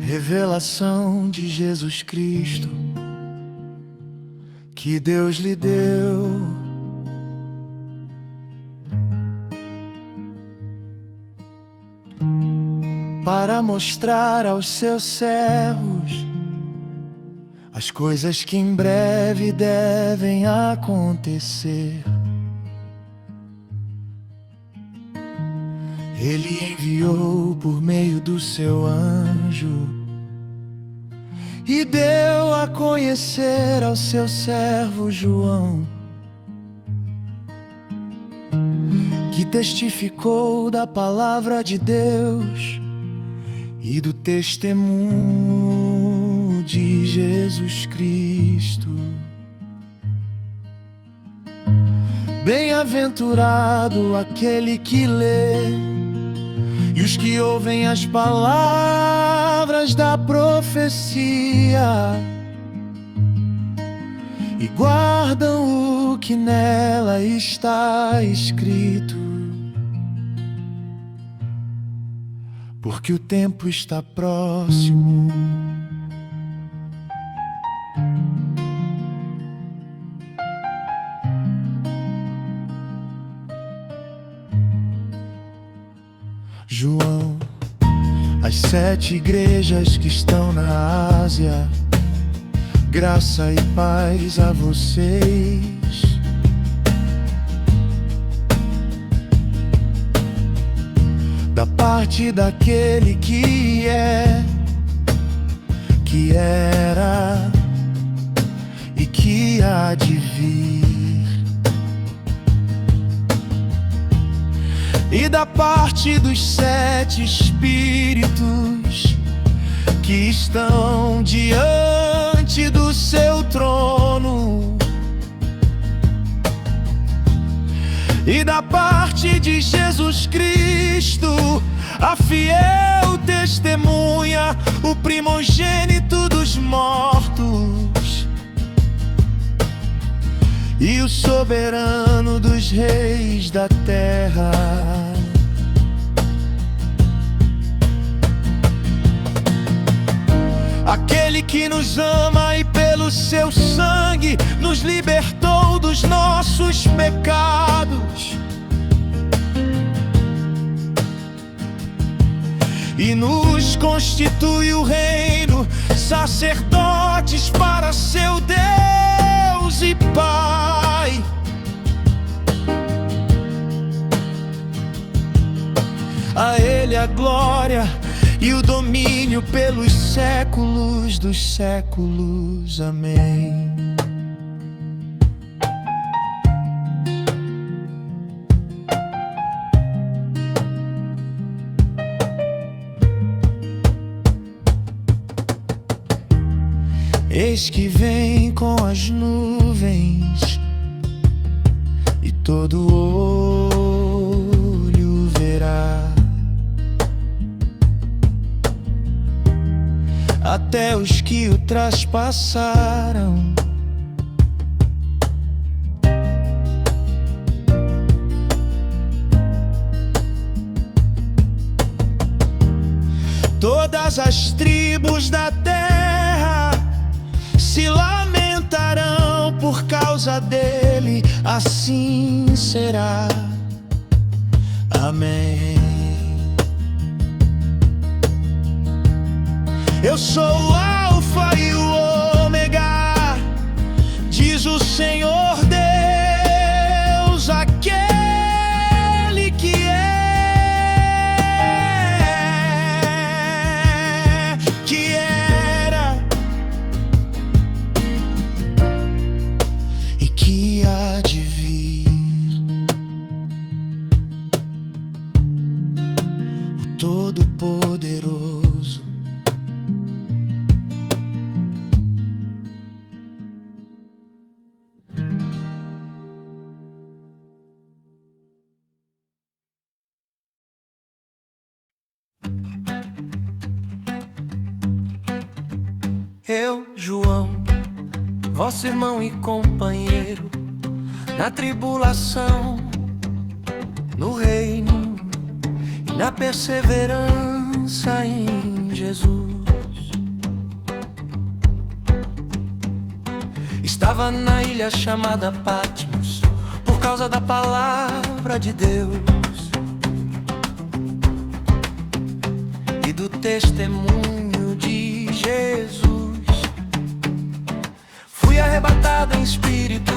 Revelação de Jesus Cristo que Deus lhe deu para mostrar aos seus servos as coisas que em breve devem acontecer. Ele enviou por meio do seu anjo e deu a conhecer ao seu servo João, que testificou da palavra de Deus e do testemunho de Jesus Cristo. Bem-aventurado aquele que lê e os que ouvem as palavras da profecia e guardam o que nela está escrito, porque o tempo está próximo. João, as 7 igrejas que estão na Ásia, graça e paz a vocês. Da parte daquele que é, que era e que há de vir, e da parte dos 7 espíritos que estão diante do seu trono, e da parte de Jesus Cristo, a fiel testemunha, o primogênito dos mortos e o soberano dos reis da terra. Aquele que nos ama e pelo seu sangue nos libertou dos nossos pecados e nos constitui o reino, sacerdotes para seu Deus e Pai. A Ele a glória e o domínio pelos séculos dos séculos. Amém. Eis que vem com as nuvens e todo olho verá, até os que o traspassaram. Todas as tribos da terra se lamentarão por causa dele, assim será. Amém. Eu sou o Alfa e o Ômega, diz o Senhor Deus, aquele que é, que era e que há de vir, o Todo-Poderoso. Eu, João, vosso irmão e companheiro, na tribulação, no reino e na perseverança em Jesus. estava na ilha chamada Patmos por causa da palavra de Deus e do testemunho de Jesus. Fui arrebatado em espírito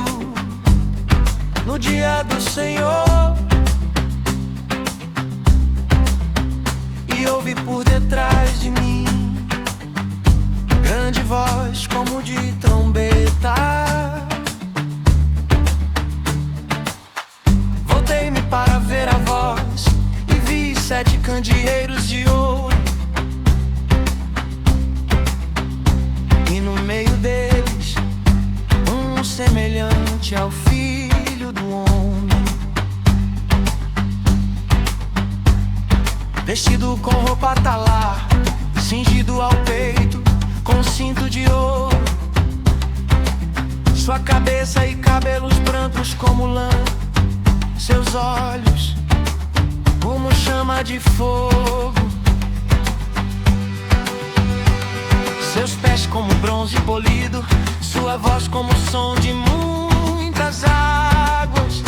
no dia do Senhor, e ouvi por detrás de mim grande voz como de trombeta. Voltei-me para ver a voz e vi 7 candeeiros de ouro, e no meio deles um semelhante ao Filho do Homem, vestido com roupa talar, cingido ao peito com cinto de ouro. Sua cabeça e cabelos brancos como lã, seus olhos como chama de fogo, seus pés como bronze polido, sua voz como som de muitas águas.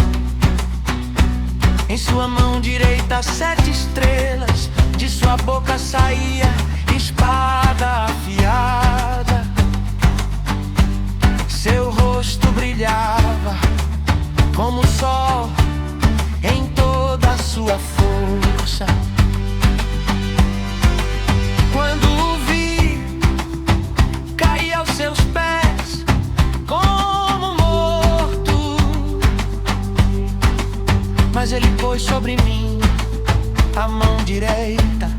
Em sua mão direita 7 estrelas, de sua boca saía espada afiada. Seu rosto brilhava como o sol em toda a sua força. Quando o vi, caí aos seus pés como morto, mas ele pôs sobre mim a mão direita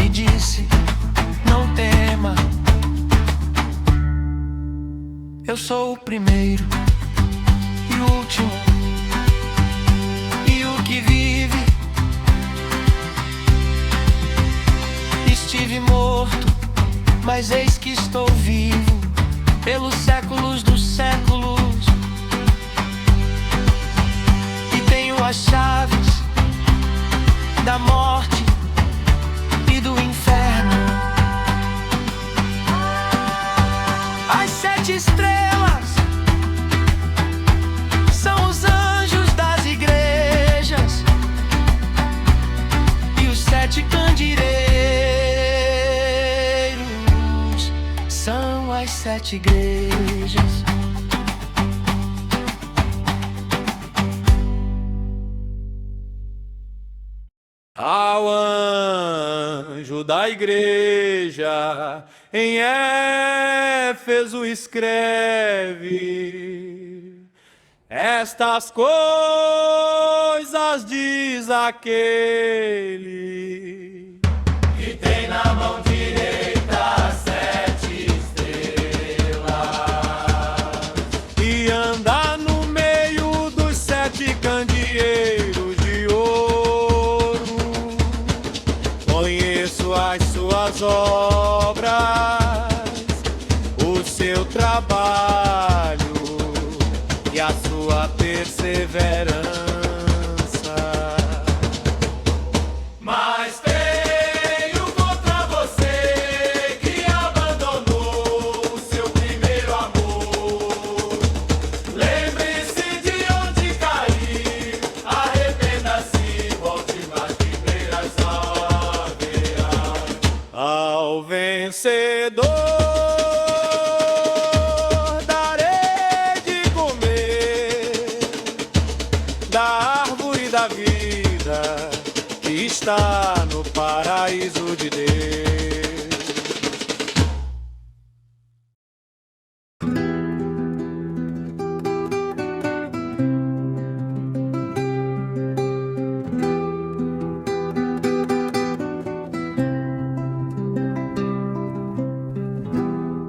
e disse: não tema, eu sou o primeiro e o último, e o que vive. Estive morto, mas eis que estou vivo pelos séculos dos séculos, e tenho as chaves da morte e do inferno. As 7 estrelas são os anjos das igrejas, e os 7 candeeiros são as 7 igrejas. Ao anjo da igreja em Éfeso escreve: estas coisas diz aquele que tem na mão direita 7 estrelas e anda no meio dos 7 candeeiros de ouro. Conheço as suas obras, o seu trabalho e a sua perseverança. Mas tenho contra você que abandonou o seu primeiro amor. Lembre-se de onde caiu, arrependa-se, volte mais primeiras haverá. Ao vencedor darei de comer da árvore da vida que está no paraíso de Deus.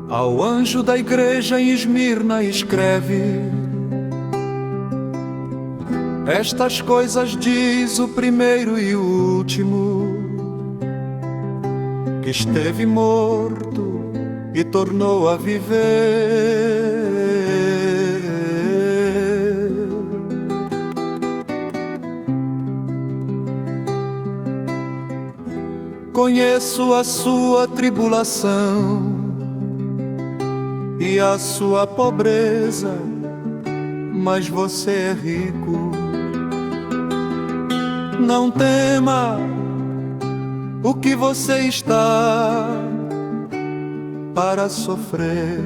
Ao anjo da igreja em Esmirna escreve: estas coisas diz o primeiro e o último, que esteve morto e tornou a viver. Conheço a sua tribulação e a sua pobreza, mas você é rico. Não tema o que você está para sofrer.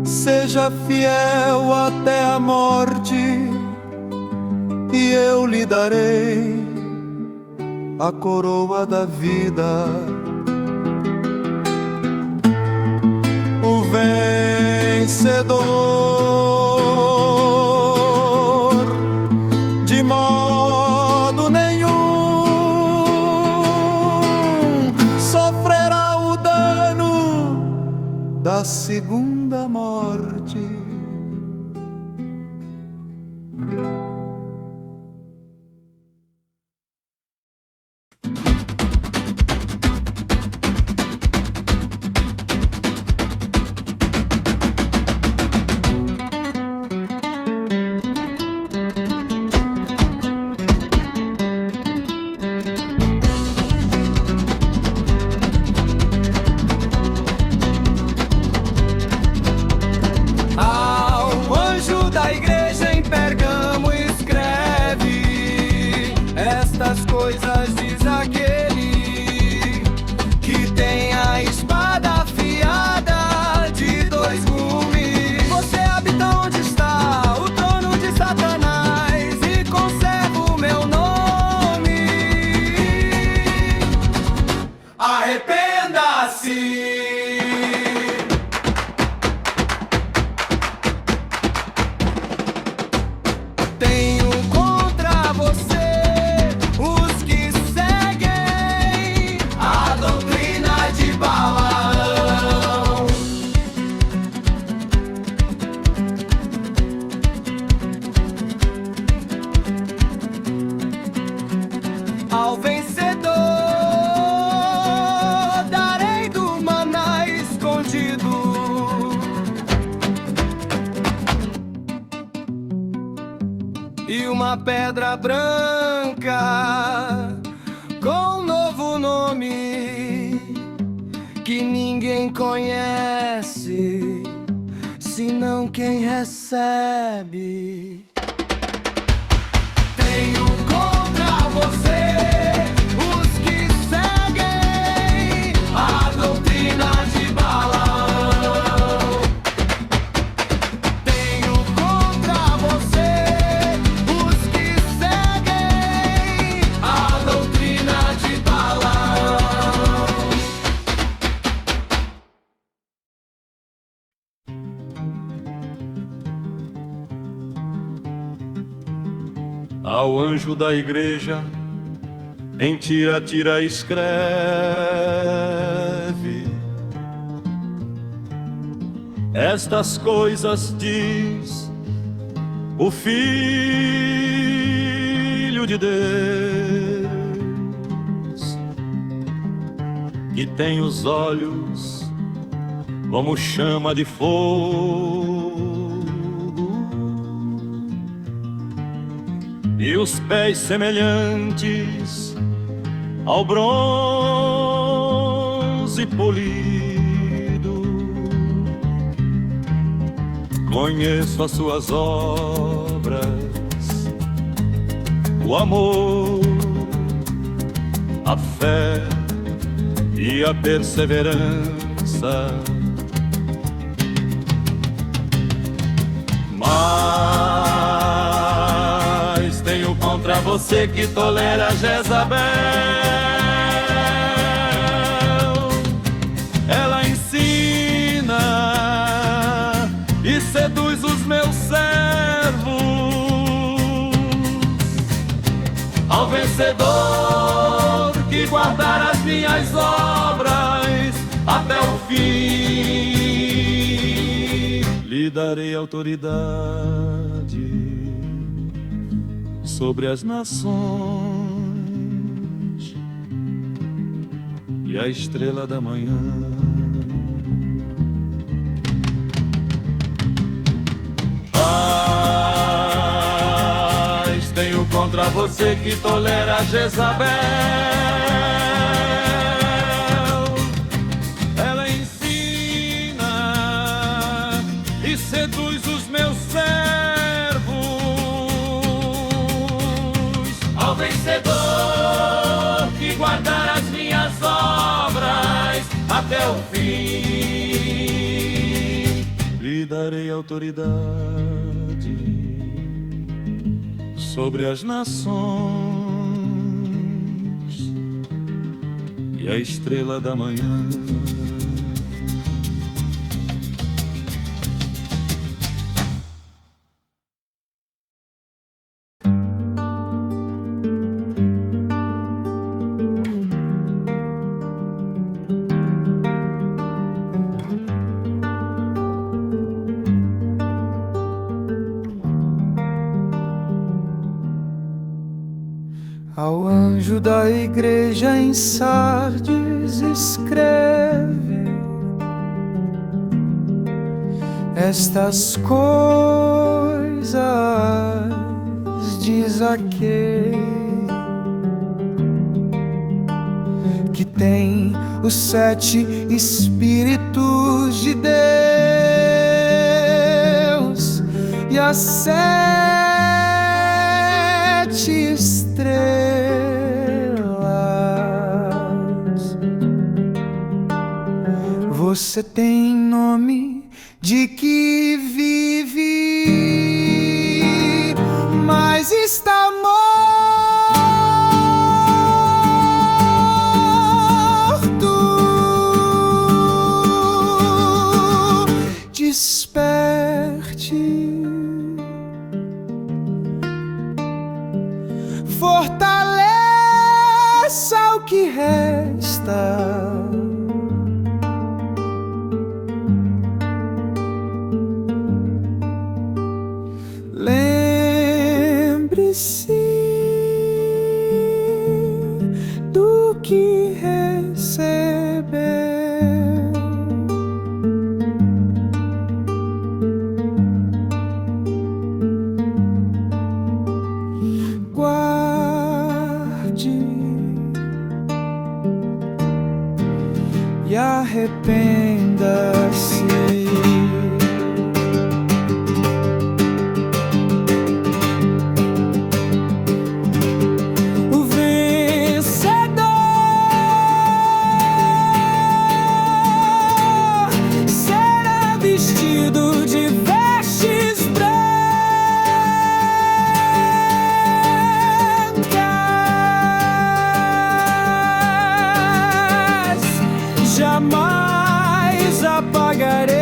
Seja fiel até a morte e eu lhe darei a coroa da vida. O vencedor de modo nenhum sofrerá o dano da segunda morte. Coisas diz aquele que tem a espada afiada de 2 gumes. Você habita onde está o trono de Satanás e conserva o meu nome. Arrependa-se. Tenho contra você ao vencedor darei do maná escondido. E uma pedra branca com um novo nome que ninguém conhece, senão quem recebe. Tenho contra você os que seguem a doutrina de Balaão. Tenho contra você os que seguem a doutrina de Balaão. Ao anjo da igreja, em Tiatira escreve: estas coisas diz o Filho de Deus, que tem os olhos como chama de fogo e os pés semelhantes ao bronze polido. Conheço as suas obras, o amor, a fé e a perseverança. Mas tenho contra você que tolera Jezabel. Ela ensina e seduz os meus servos. Ao vencedor que guardar as minhas obras até o fim, lhe darei autoridade sobre as nações e a estrela da manhã. Mas tenho contra você que tolera Jezabel. Ela o fim. Lhe darei autoridade sobre as nações e a estrela da manhã. Ao anjo da igreja em Sardes escreve estas coisas, diz aquele que tem os 7 Espíritos de Deus e as 7 estrelas. Você tem nome de que vive, mas está morto. Desperte, fortaleça o que resta. Lembre-se do que recebeu. Guarde e arrependa-se. Vestido de vestes brancas, jamais apagarei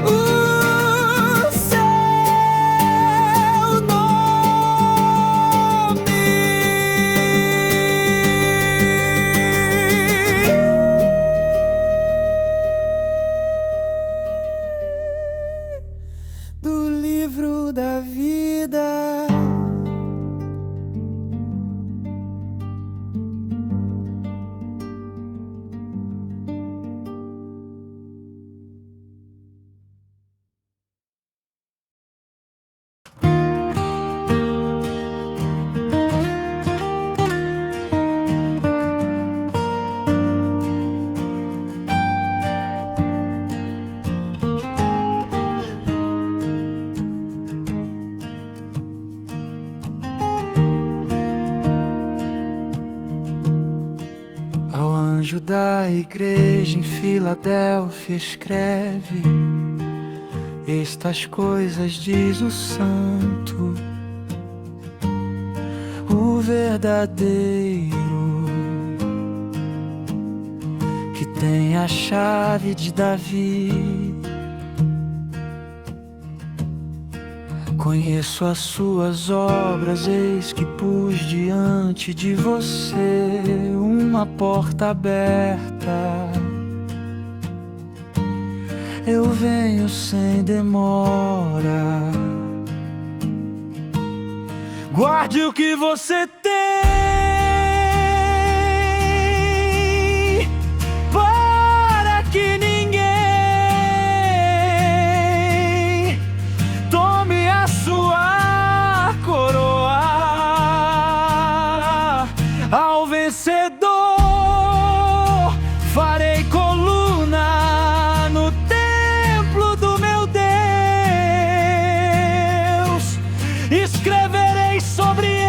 o seu nome. Do livro da vida. Ao anjo da igreja em Filadélfia escreve estas coisas, diz o santo, o verdadeiro, que tem a chave de Davi. Conheço as suas obras, eis que pus diante de você uma porta aberta. Eu venho sem demora. Guarde o que você tem, para que ninguém tome a sua coroa. Ao vencedor farei coluna no templo do meu Deus. Escreverei sobre ele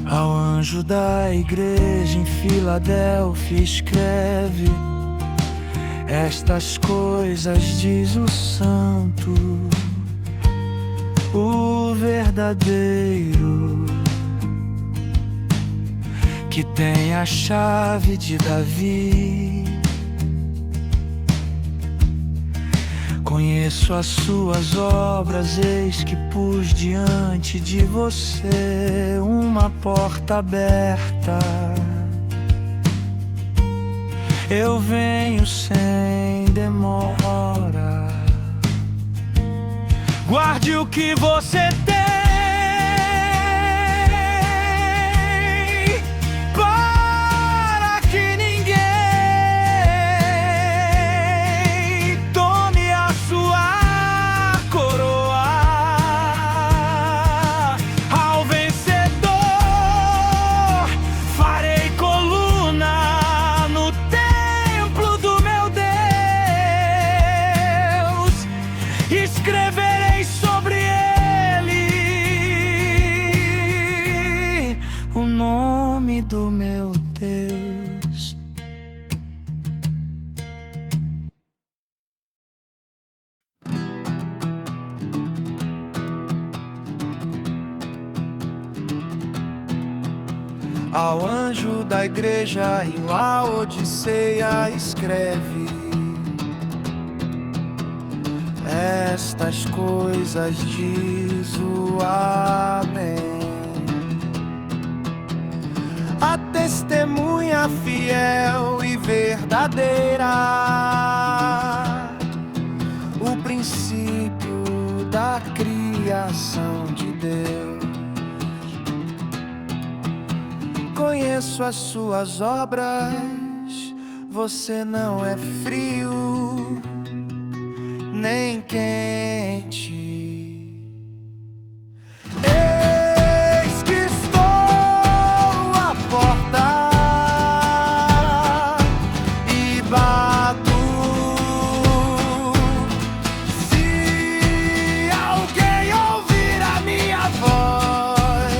Ao anjo da igreja em Filadélfia escreve: estas coisas diz o santo, o verdadeiro, que tem a chave de Davi. Conheço as suas obras, eis que pus diante de você uma porta aberta. Eu venho sem demora. Guarde o que você tem, para que ninguém tome a sua coroa. Ao vencedor farei coluna no templo do meu Deus. Escreverei sobre ele o nome do meu Deus. Ao anjo da igreja em Laodiceia escreve: estas coisas diz o Amém, a testemunha fiel e verdadeira, o princípio da criação de Deus. Conheço as suas obras, você não é frio nem quente. Eis que estou à porta e bato. Se alguém ouvir a minha voz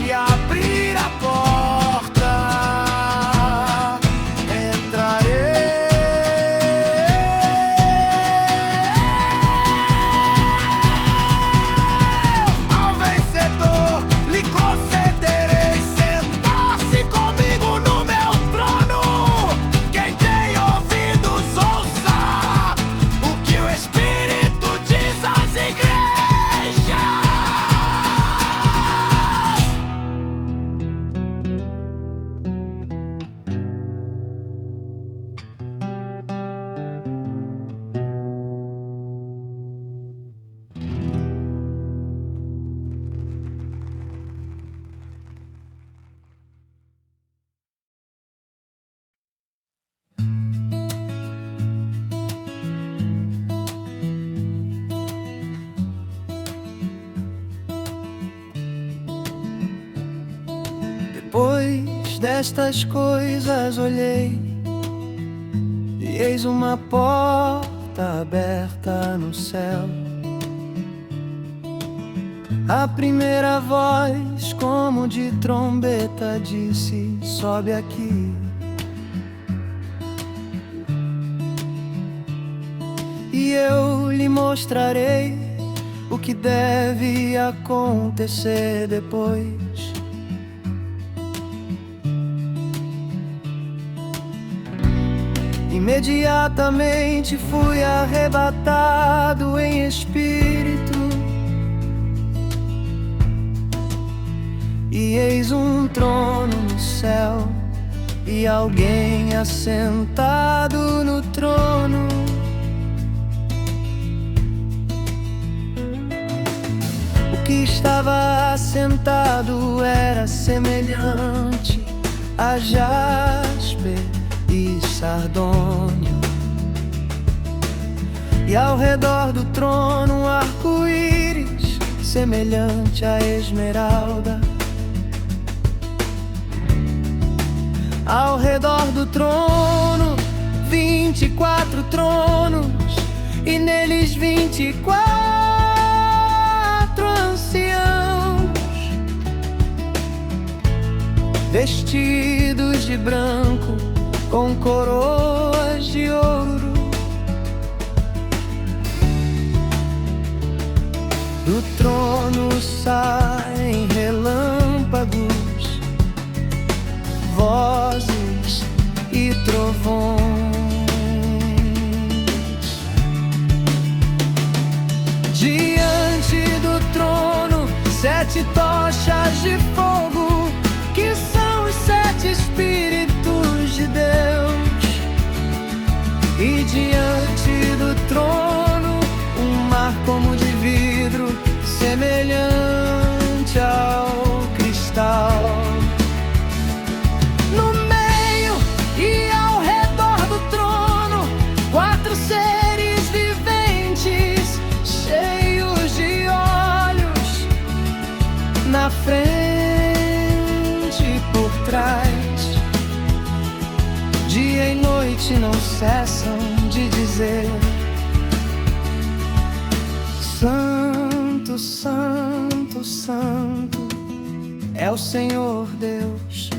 e abrir a porta, entrarei. Depois destas coisas olhei, e eis uma porta aberta no céu. A primeira voz, como de trombeta, disse: sobe aqui. E eu lhe mostrarei o que deve acontecer depois. Imediatamente fui arrebatado em espírito, e eis um trono no céu, e alguém assentado no trono. O que estava assentado era semelhante a jaspe e sardônio, e ao redor do trono um arco-íris semelhante a esmeralda. Ao redor do trono 24 tronos, e neles 24 anciãos. vestidos de branco, com coroas de ouro. Do trono saem relâmpagos, vozes e trovões. Diante do trono, 7 tochas de fogo, que são os 7 Espíritos de Deus. E diante do trono, um mar como de vidro, semelhante ao cristal. No meio e ao redor do trono, 4 seres viventes, cheios de olhos, na frente e por trás. Dia e noite não cessam de dizer: Santo, Santo, Santo é o Senhor Deus,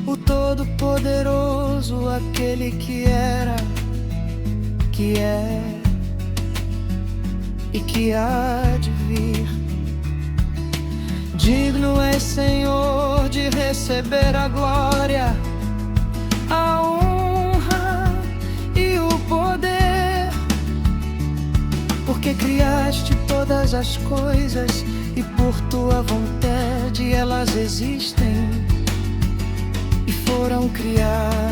o Todo-Poderoso, aquele que era, que é e que há de vir. Digno és, Senhor, de receber a glória, a honra e o poder, porque criaste todas as coisas e por tua vontade elas existem e foram criadas.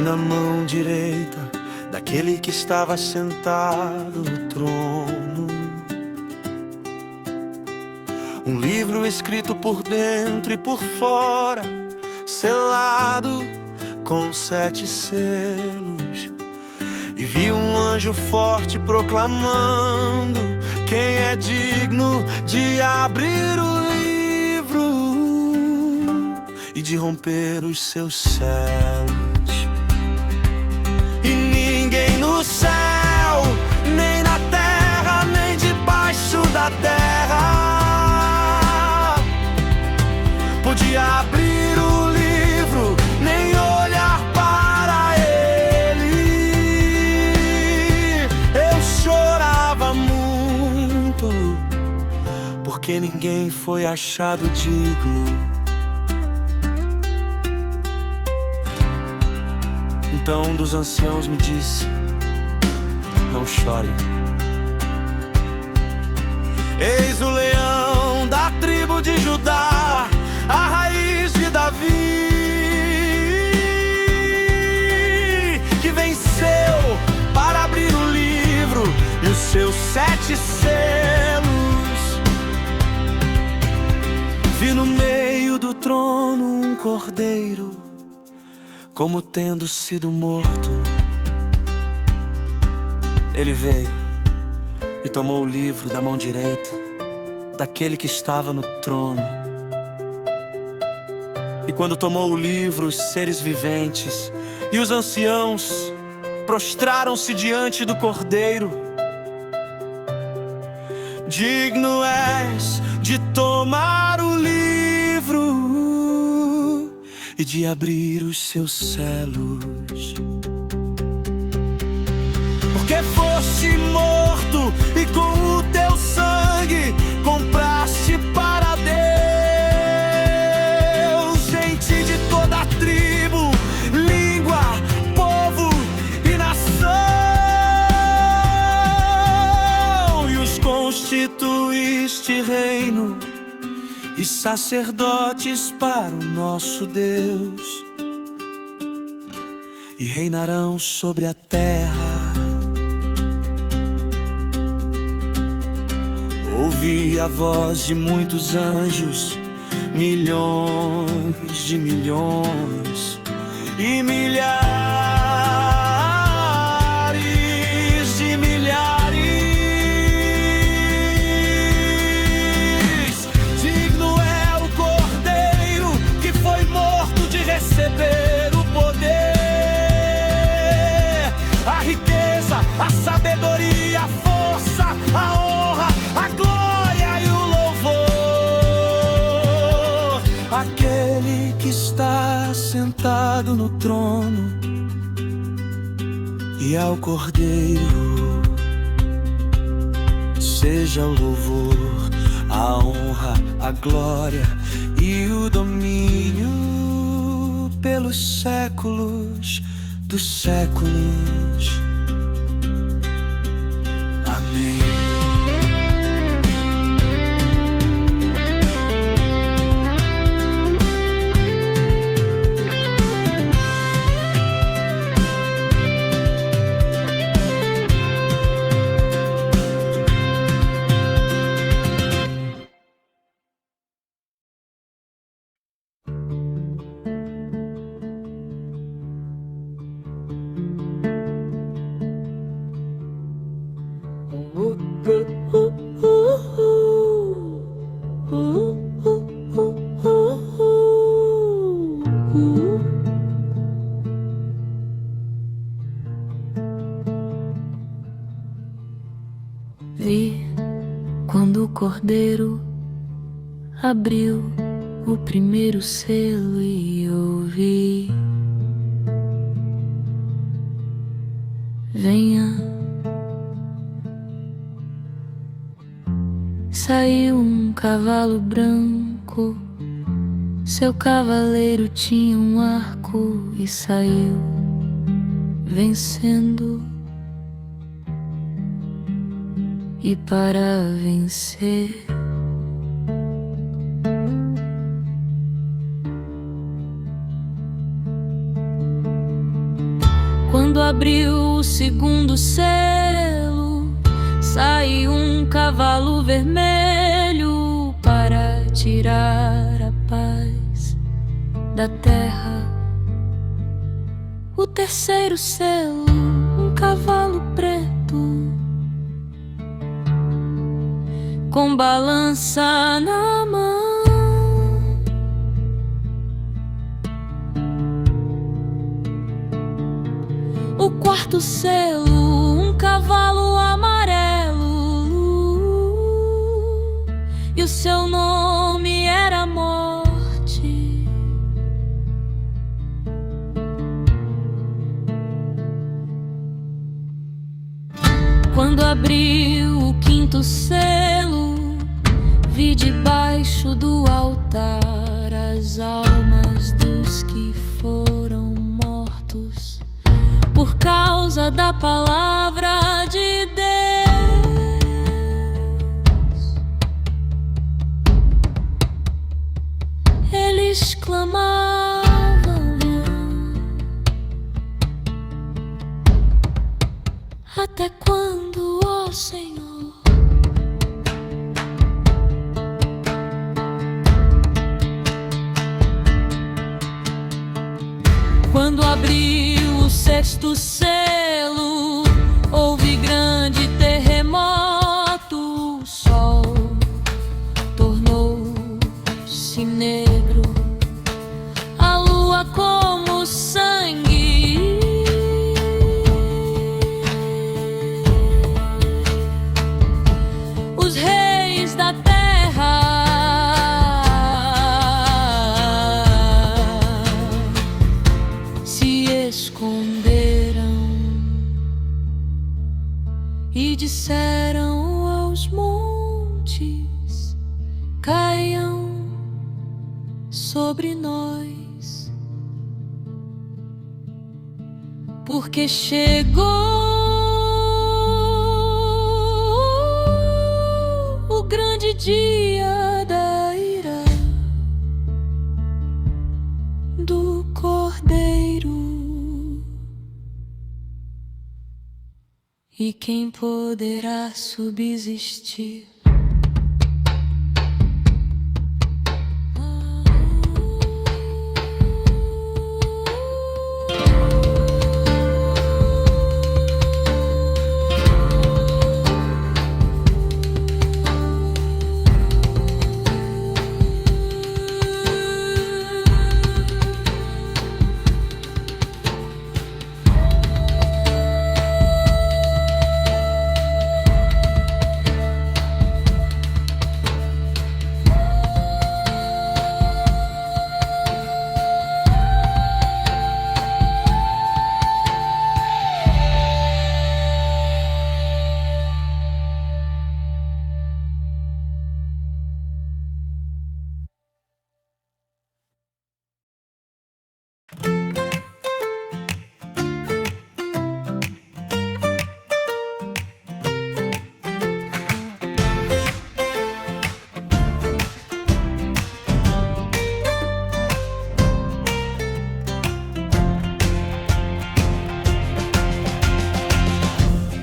Na mão direita daquele que estava sentado no trono, um livro escrito por dentro e por fora, selado com 7 selos. E vi um anjo forte proclamando: quem é digno de abrir o livro e de romper os seus selos? No céu, nem na terra, nem debaixo da terra podia abrir o livro, nem olhar para ele. Eu chorava muito, porque ninguém foi achado digno. Então um dos anciãos me disse: não chore. Eis o leão da tribo de Judá, a raiz de Davi, que venceu para abrir o livro e os seus 7 selos. Vi no meio do trono um cordeiro, como tendo sido morto. Ele veio e tomou o livro da mão direita daquele que estava no trono. E quando tomou o livro, os seres viventes e os anciãos prostraram-se diante do Cordeiro. Digno és de tomar o livro e de abrir os seus selos. porque foste morto e com o teu sangue compraste para Deus gente de toda tribo, língua, povo e nação, e os constituíste reino e sacerdotes para o nosso Deus, e reinarão sobre a terra. Ouvi a voz de muitos anjos, milhões de milhões e milhares de milhares. Digno é o Cordeiro que foi morto de receber o poder, a riqueza, a sabedoria, a força, a honra, a glória e o louvor. Aquele que está sentado no trono e ao Cordeiro seja o louvor, a honra, a glória e o domínio pelos séculos dos séculos. Amém. Vi quando o Cordeiro abriu o primeiro selo e ouvi: venha. Saiu um cavalo branco, seu cavaleiro tinha um arco e saiu vencendo. E para vencer, quando abriu o segundo selo, saiu um cavalo vermelho para tirar a paz da terra. O terceiro selo, um cavalo preto com balança na mão. O quarto selo, um cavalo amarelo, e o seu nome era Morte. Quando abriu o quinto selo, vi debaixo do altar as almas dos que foram mortos por causa da palavra de Deus. Eles clamavam: até quando, ó Senhor? Quando abriu o sexto selo, houve grande terremoto. O sol tornou-se negro, a lua como sangue. Os reis da terra se esconderam. e disseram aos montes: caiam sobre nós, porque chegou o grande dia da ira do Cordeiro. E quem poderá subsistir?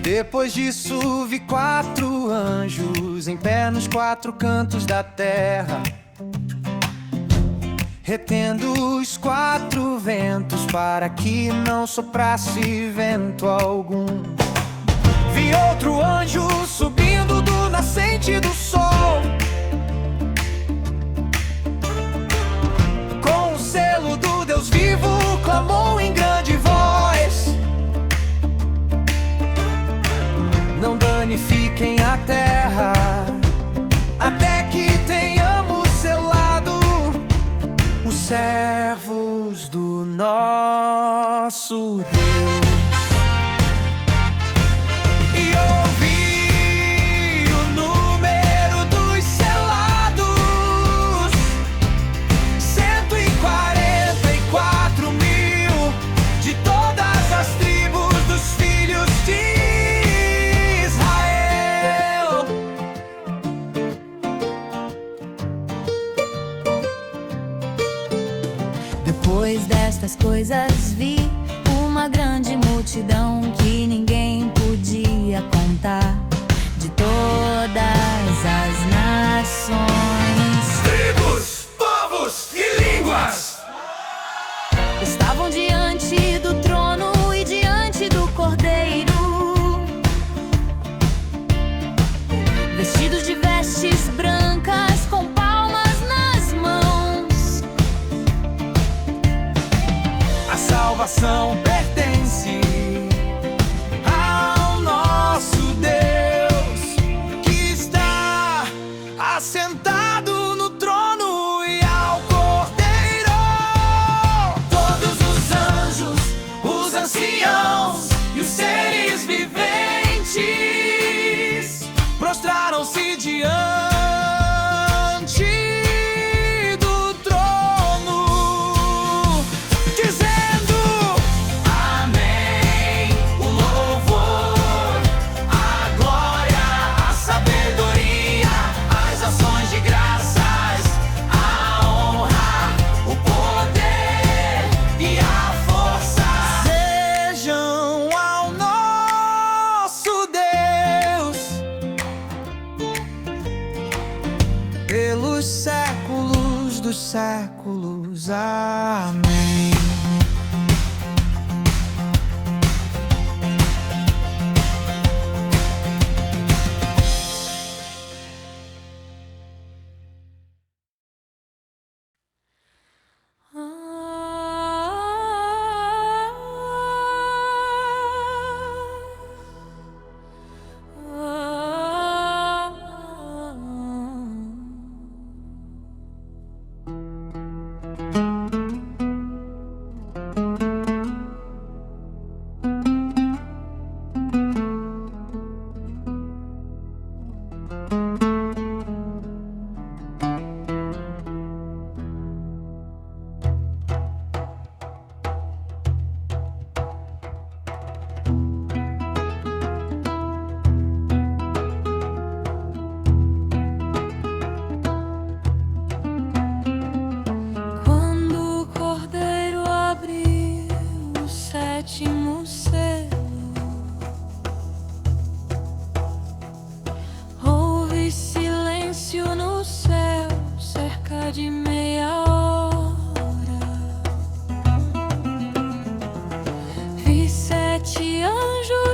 Depois disso vi 4 anjos em pé nos 4 cantos da terra, retendo os 4 ventos para que não soprasse vento algum. Vi outro anjo subindo do nascente do sol, com o selo do Deus vivo, clamou em grande voz: não danifiquem a terra, até que tenhamos selado os servos do nosso Deus. E ouvi o número dos selados, 144.000 de todas as tribos dos filhos de Depois destas coisas vi uma grande multidão que ninguém podia contar, de todas as nações, tribos, povos e línguas. Estavam diante do trono e diante do Cordeiro, vestidos de vestes brancas com palmas nas mãos. A salvação pertence ao nosso Deus, que está assentado no trono, e ao Cordeiro. Todos os anjos, os anciãos e os seres viventes prostraram-se diante do trono, dizendo: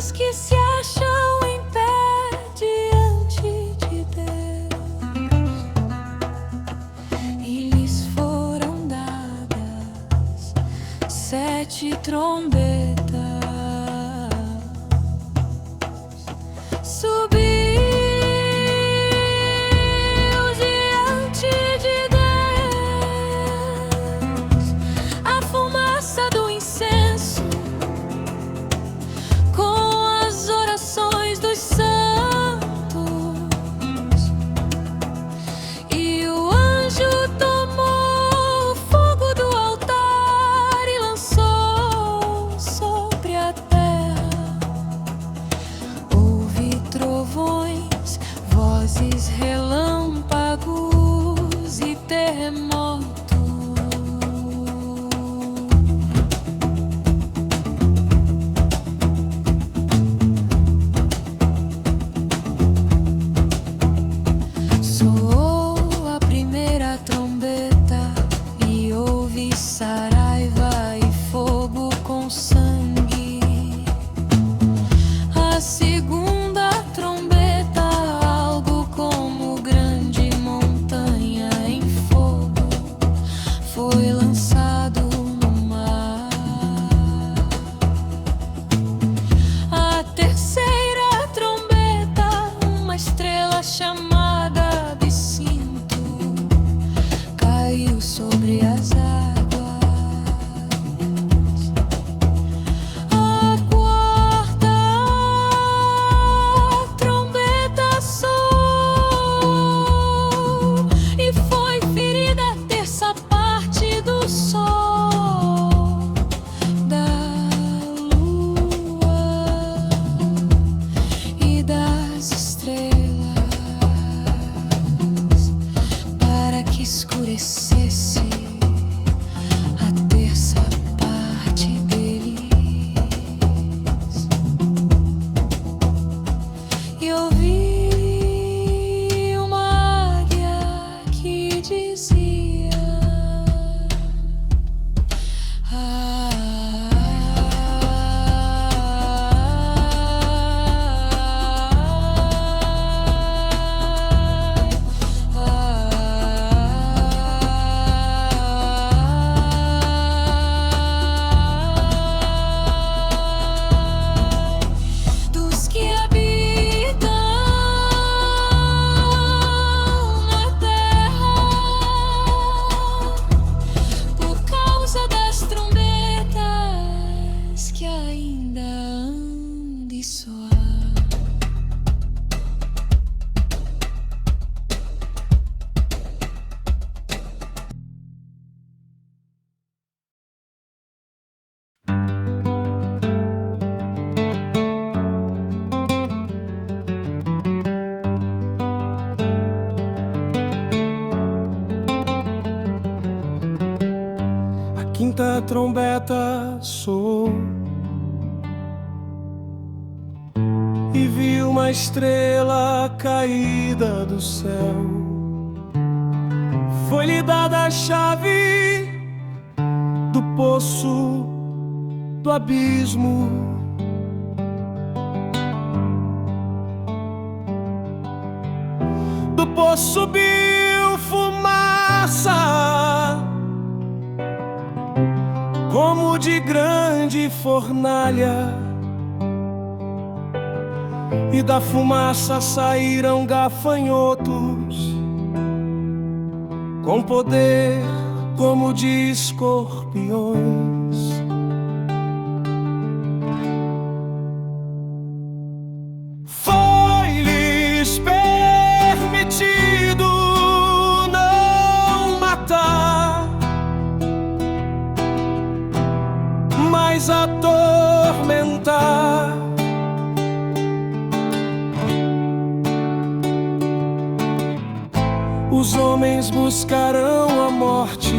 dos que se acham em pé diante de Deus, e lhes foram dadas 7 trombetas. Subiu diante de Deus a fumaça do incenso, com as orações dos santos, e o anjo tomou o fogo do altar e lançou sobre a terra. Houve trovões, vozes, relâmpagos e terremotos. Soou a primeira trombeta e houve saraiva e fogo com sangue. A segunda trombeta, algo como grande montanha em fogo, foi lançado no mar. A terceira trombeta, uma estrela chamada Absinto, caiu sobre as águas. A quarta trombeta soou e foi ferida a terça parte do sol, da lua e das estrelas, para que escurecesse a terça parte deles. E ouvi uma águia que dizia: dos que habitam na terra, por causa das trombetas que ainda hão de soar. A quinta trombeta soou e vi uma estrela caída do céu. Foi-lhe dada a chave do poço do abismo. Do poço subiu fumaça, como de grande fornalha, e da fumaça saíram gafanhotos, com poder como de escorpiões. Foi-lhes permitido não matar, mas atormentar. Os homens buscarão a morte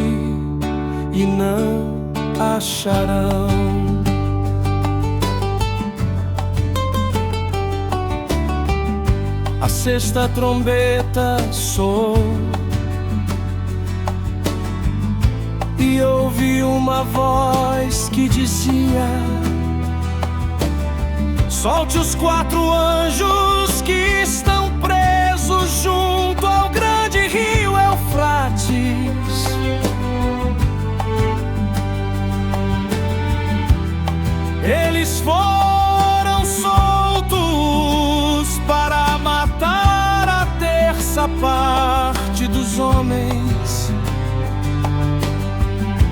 e não acharão. A sexta trombeta soou e ouvi uma voz que dizia: Solte os 4 anjos que estão presos junto ao grande rio Eufrates. Eles foram soltos para matar a terça parte dos homens,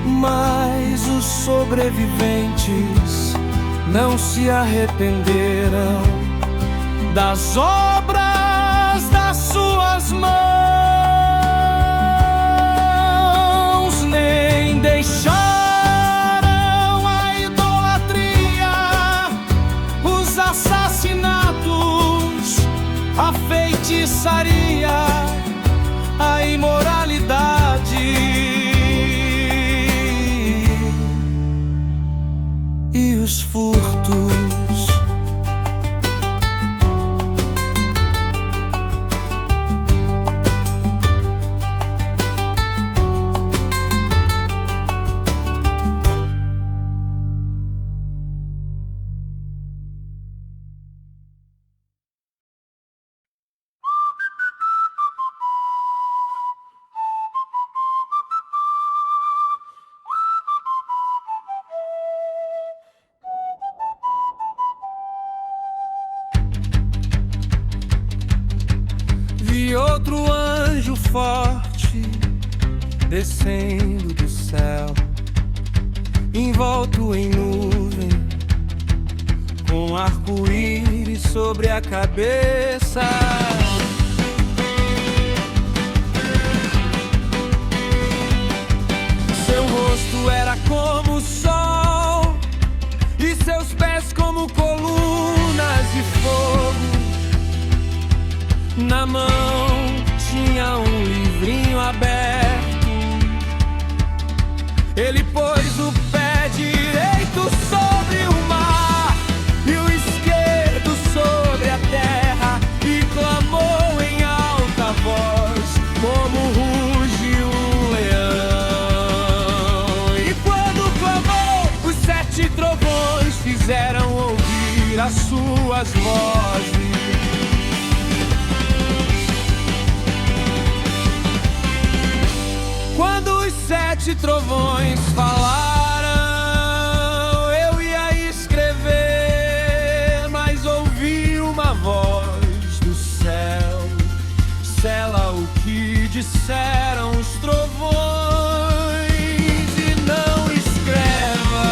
mas os sobreviventes não se arrependeram das obras das suas mãos, nem deixaram a idolatria, os assassinatos, a feitiçaria, a imoralidade e os furtos. Vi outro anjo forte descendo do céu, envolto em nuvem, com arco-íris sobre a cabeça. Seu rosto era como o sol e seus pés como colunas de fogo. Na mão tinha um livrinho aberto. Ele pôs o pé direito sobre o mar e o esquerdo sobre a terra, e clamou em alta voz, como ruge um leão. E quando clamou, os 7 trovões fizeram ouvir as suas vozes. Quando os 7 trovões falaram, eu ia escrever, mas ouvi uma voz do céu: sela o que disseram os trovões e não escreva.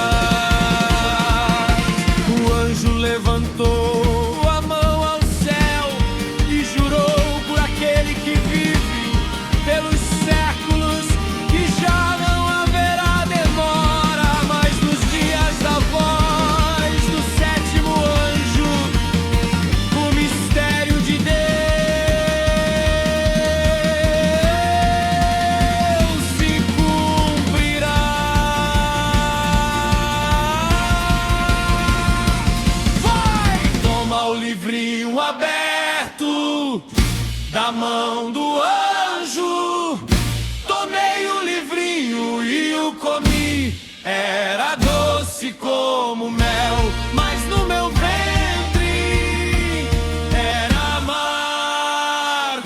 O anjo levantou a mão ao céu e jurou por aquele que vive pelos séculos que já não haverá demora, mas nos dias da voz do 7º anjo, o mistério de Deus se cumprirá. Vai! Toma o livrinho aberto da mão do anjo. Tomei o livrinho e o comi. Era doce como mel, mas no meu ventre era amargo.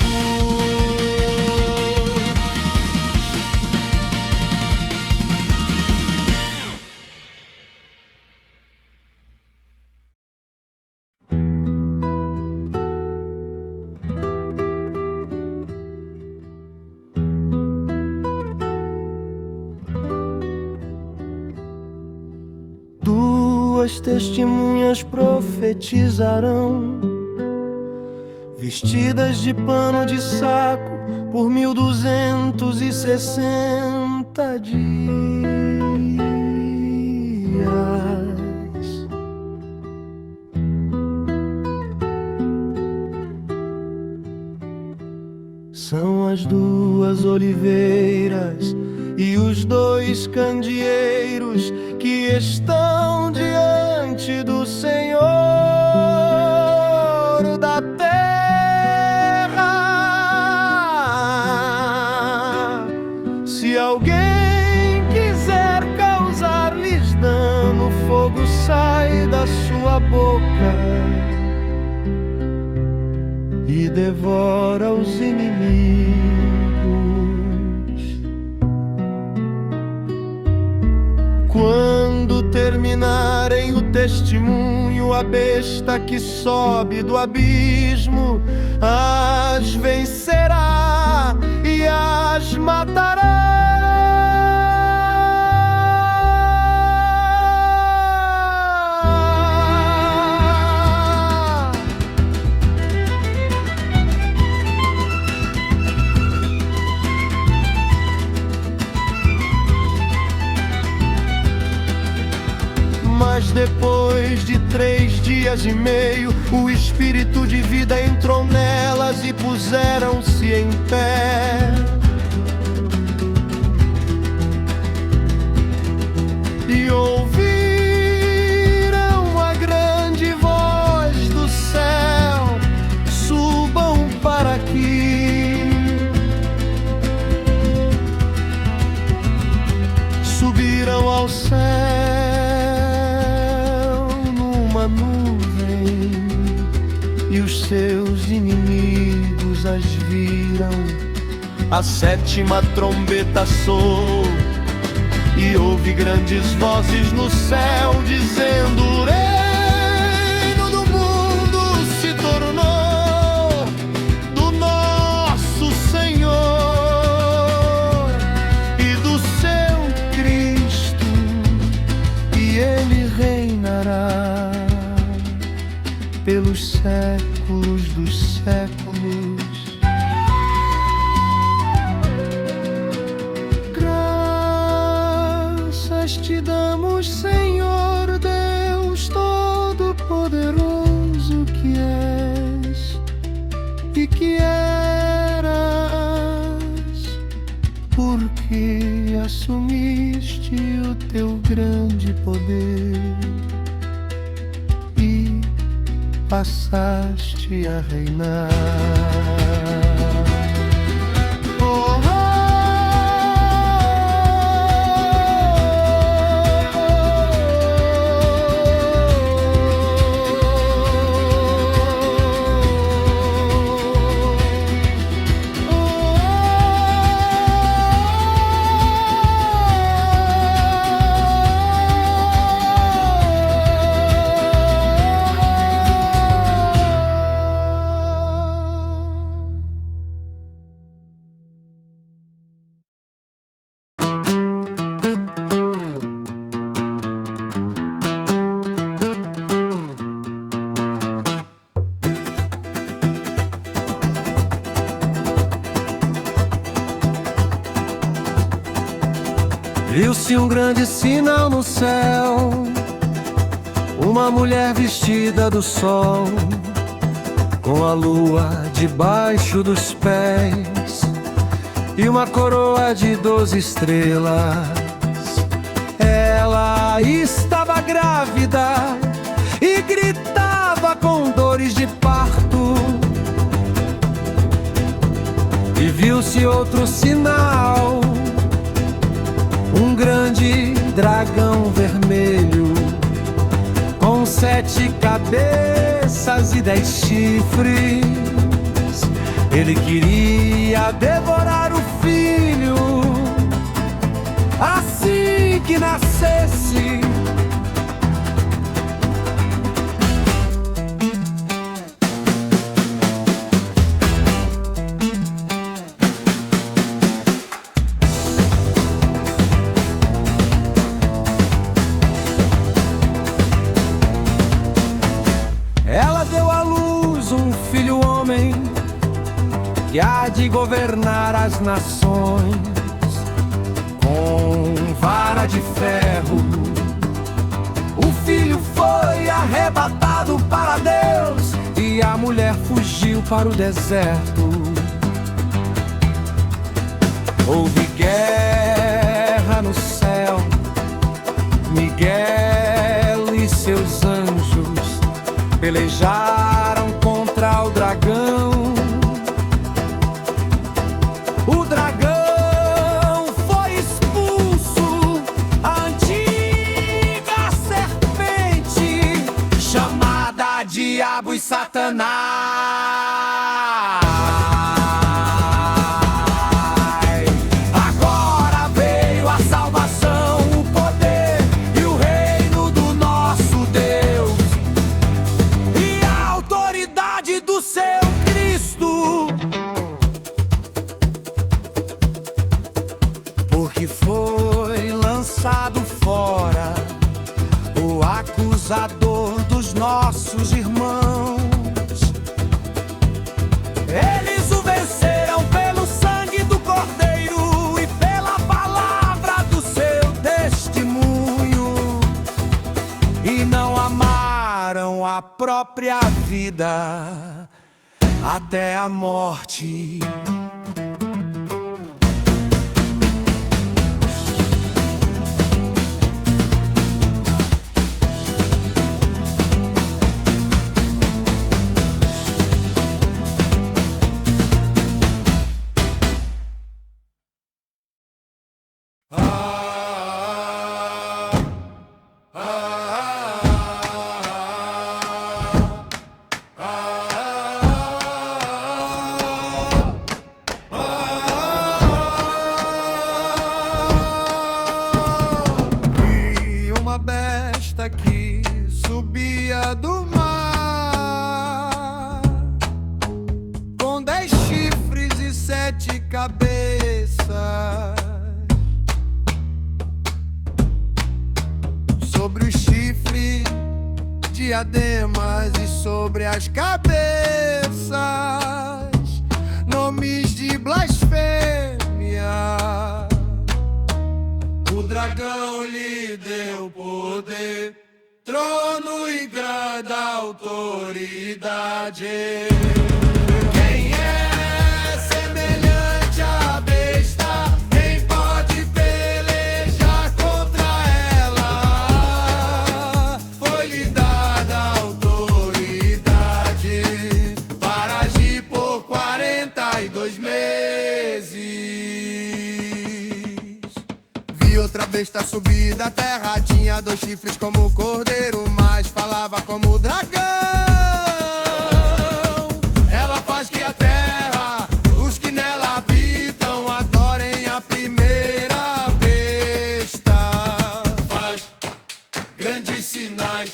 Duas testemunhas profetizarão, vestidas de pano de saco, por 1260 dias. São as 2 oliveiras e os 2 candeeiros que estão diante do Senhor da terra. Se alguém quiser causar-lhes dano, fogo sai da sua boca e devora os inimigos. Quando terminarem o testemunho, a besta que sobe do abismo as vencerá e as matará. Mas depois de 3 dias e meio, o espírito de vida entrou nelas e puseram-se em pé. E ouviram a grande voz do céu: subam para aqui. Subiram ao céu nuvem, e os seus inimigos as viram. A 7ª trombeta soou e houve grandes vozes no céu dizendo: o reino do mundo se tornou do nosso Senhor e do seu Cristo, e Ele reinará pelos séculos dos séculos. Graças te damos, Senhor Deus Todo-Poderoso, que és e que eras, porque assumiste o teu grande poder e passaste a reinar. Viu-se um grande sinal no céu, uma mulher vestida do sol, com a lua debaixo dos pés e uma coroa de 12 estrelas. Ela estava grávida e gritava com dores de parto. E viu-se outro sinal, um grande dragão vermelho, com 7 cabeças e 10 chifres. Ele queria devorar o filho assim que nascesse. Que há de governar as nações com vara de ferro. O filho foi arrebatado para Deus e a mulher fugiu para o deserto. Houve guerra no céu, Miguel e seus anjos pelejaram contra o dragão. O dragão foi expulso, a antiga serpente diabo e Satanás. Agora veio a salvação, o poder e o reino do nosso Deus e a autoridade do seu Cristo. Porque foi lançado fora o acusador dos nossos irmãos. Eles o venceram pelo sangue do Cordeiro e pela palavra do seu testemunho, e não amaram a própria vida até a morte. E uma besta que subia do mar, com 10 chifres e 7 cabeças. Sobre os chifres, diademas, e sobre as cabeças, nomes de blasfêmia. O dragão lhe deu poder, trono e grande autoridade. Quem é semelhante à besta? Quem pode pelejar contra ela? Foi-lhe dada autoridade para agir por 42 meses. Vi outra besta subir da terra, tinha 2 chifres como o cordeiro, mas falava como o dragão. Ela faz que a terra, os que nela habitam, adorem a primeira besta. Faz grandes sinais,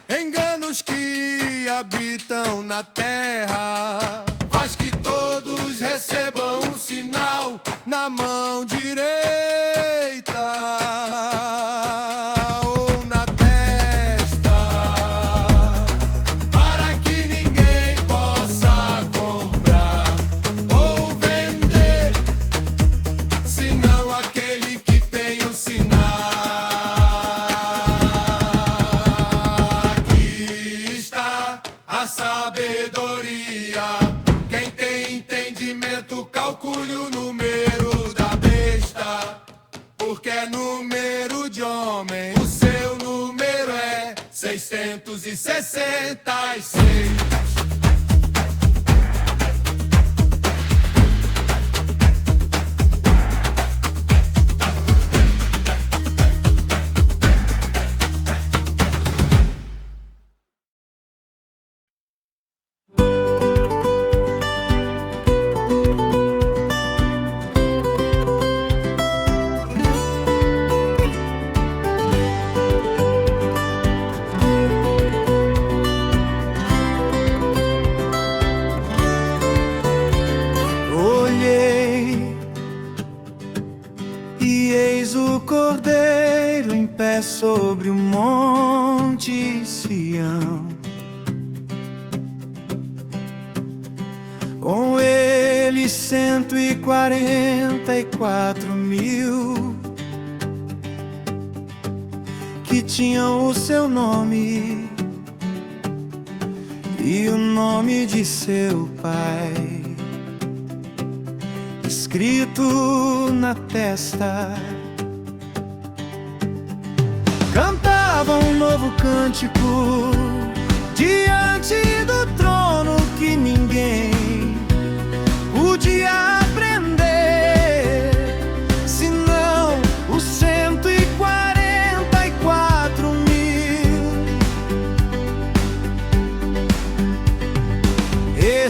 engana os que habitam na terra. Faz que todos recebam um sinal na mão direita ou na testa, para que ninguém possa comprar ou vender, senão aquele que tem o sinal. Aqui está a sabedoria. Quem tem entendimento, calcule o número da besta, porque é número de homem. O seu número é 666. Olhei e eis o Cordeiro em pé sobre o monte Sião. Com ele 144.000 que tinham o seu nome e o nome de seu pai escrito na testa. Cantavam um novo cântico diante do trono que ninguém podia aprender, senão os 144.000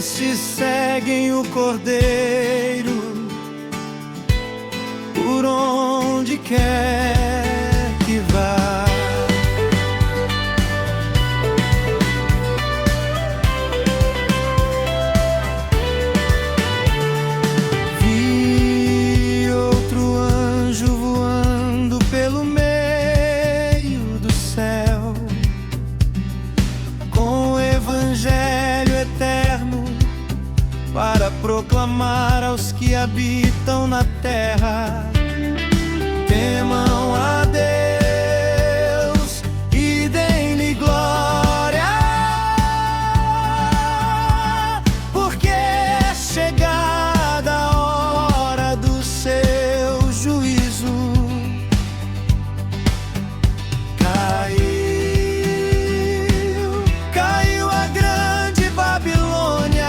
Estes seguem o Cordeiro por onde quer que vá. Vi outro anjo voando pelo meio do céu, com o evangelho eterno para proclamar aos que habitam na terra: temam a Deus e deem-lhe glória, porque é chegada a hora do seu juízo. Caiu a grande Babilônia.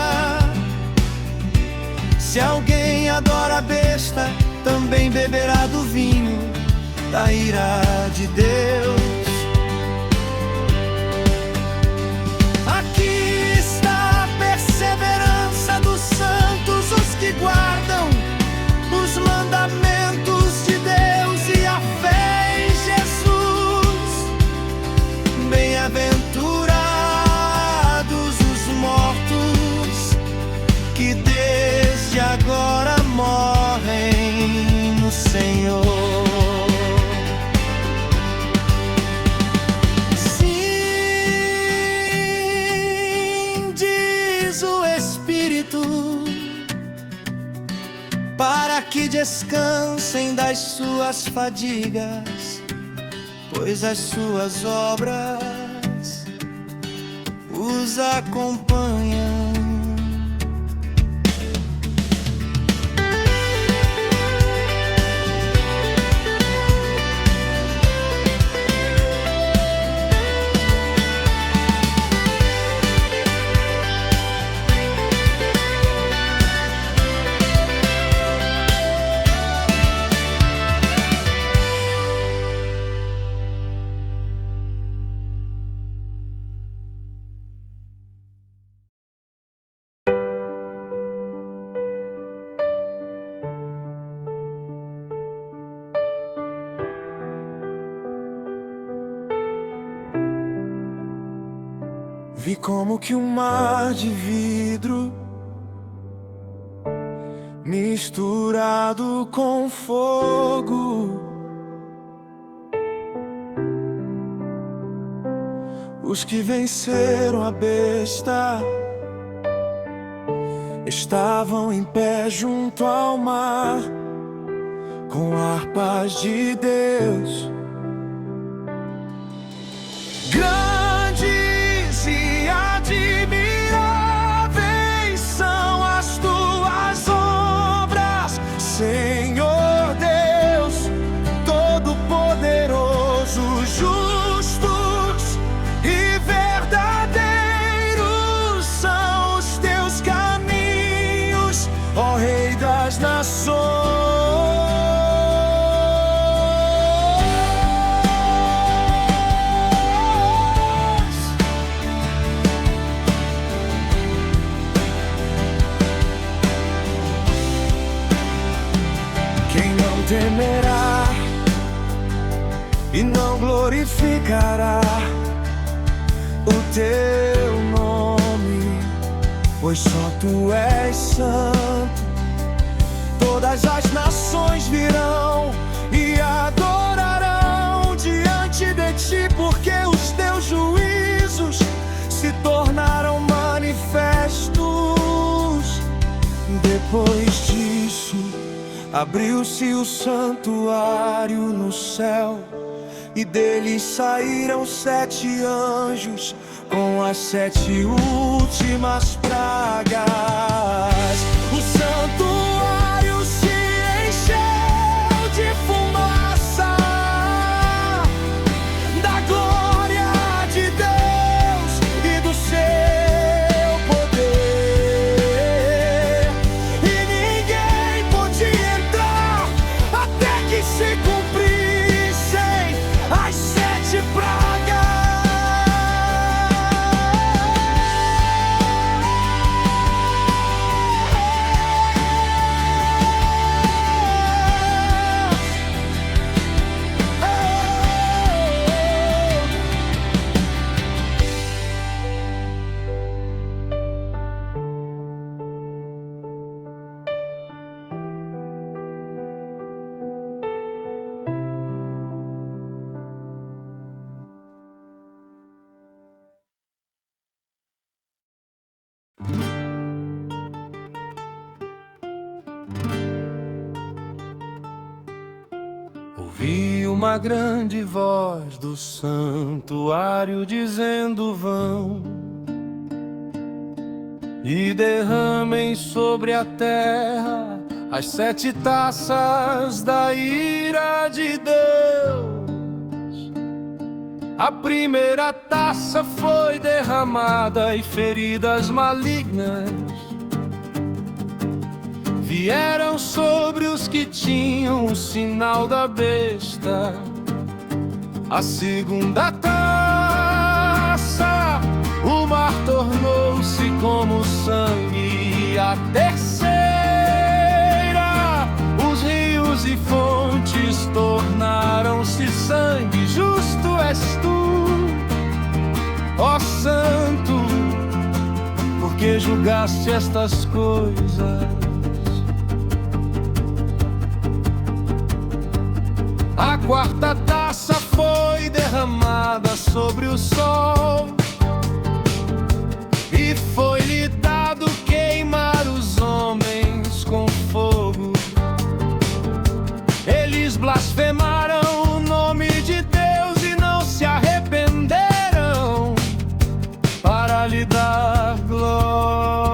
Se alguém adora a besta, também beberá do vinho da ira de Deus. Aqui está a perseverança dos santos, os que guardam os mandamentos de Deus e a fé em Jesus. Bem-aventurados os mortos que desde agora morrem no Senhor. Sim, diz o Espírito, para que descansem das suas fadigas, pois as suas obras os acompanham. Vi como que um mar de vidro misturado com fogo. Os que venceram a besta estavam em pé junto ao mar, com harpas de Deus. E admiráveis são as tuas obras, Senhor Deus Todo-Poderoso. Justos e verdadeiros são os teus caminhos, ó Rei das Nações. Temerá e não glorificará o teu nome, pois só tu és santo. Todas as nações virão e adorarão diante de ti, porque os teus juízos se tornaram manifestos. Depois disso abriu-se o santuário no céu, e deles saíram 7 anjos com as 7 últimas pragas. O santuário se encheu de fumaça da glória de Deus e do seu poder, e ninguém podia entrar até que se cumprissem as 7 pragas. uma grande voz do santuário dizendo: vão e derramem sobre a terra as 7 taças da ira de Deus. A primeira taça foi derramada e feridas malignas vieram sobre os que tinham o sinal da besta. A segunda taça, o mar tornou-se como sangue. A terceira, os rios e fontes tornaram-se sangue. Justo és tu, ó Santo, porque julgaste estas coisas. A quarta taça foi derramada sobre o sol e foi-lhe dado queimar os homens com fogo. Eles blasfemaram o nome de Deus e não se arrependeram para lhe dar glória.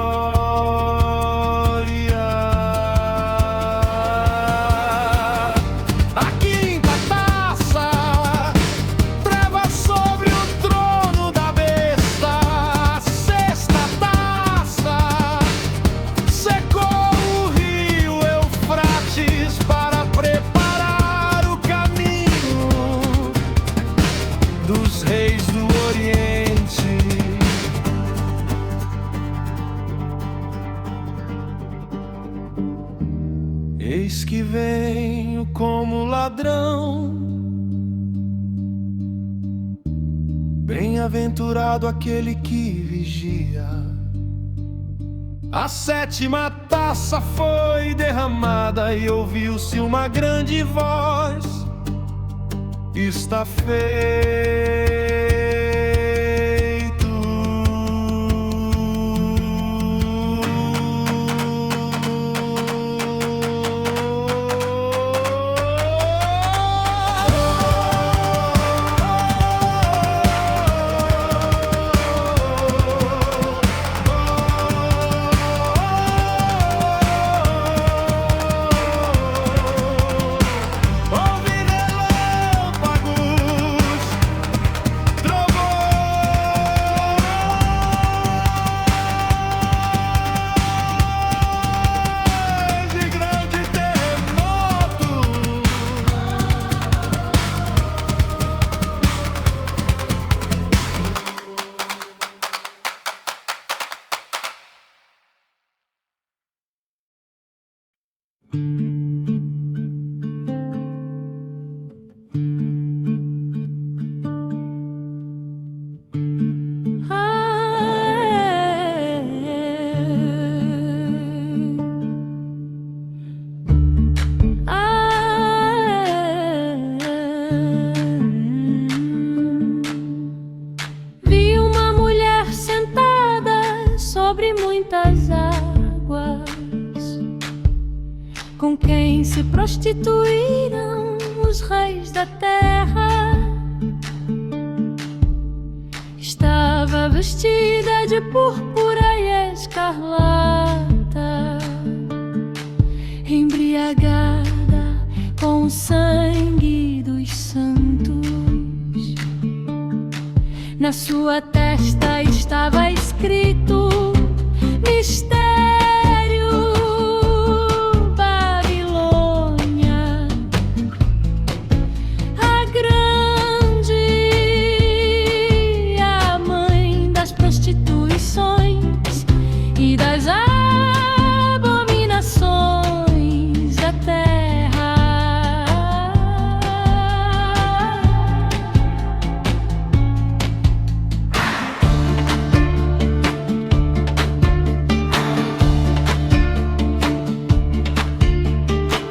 Eis que venho como ladrão, bem-aventurado aquele que vigia. A 7ª taça foi derramada e ouviu-se uma grande voz: está feito. Vi uma mulher sentada sobre muitas águas, com quem se prostituíram os reis da terra. Estava vestida de púrpura e escarlata, embriagada com o sangue dos santos. Na sua testa estava escrito: mistério.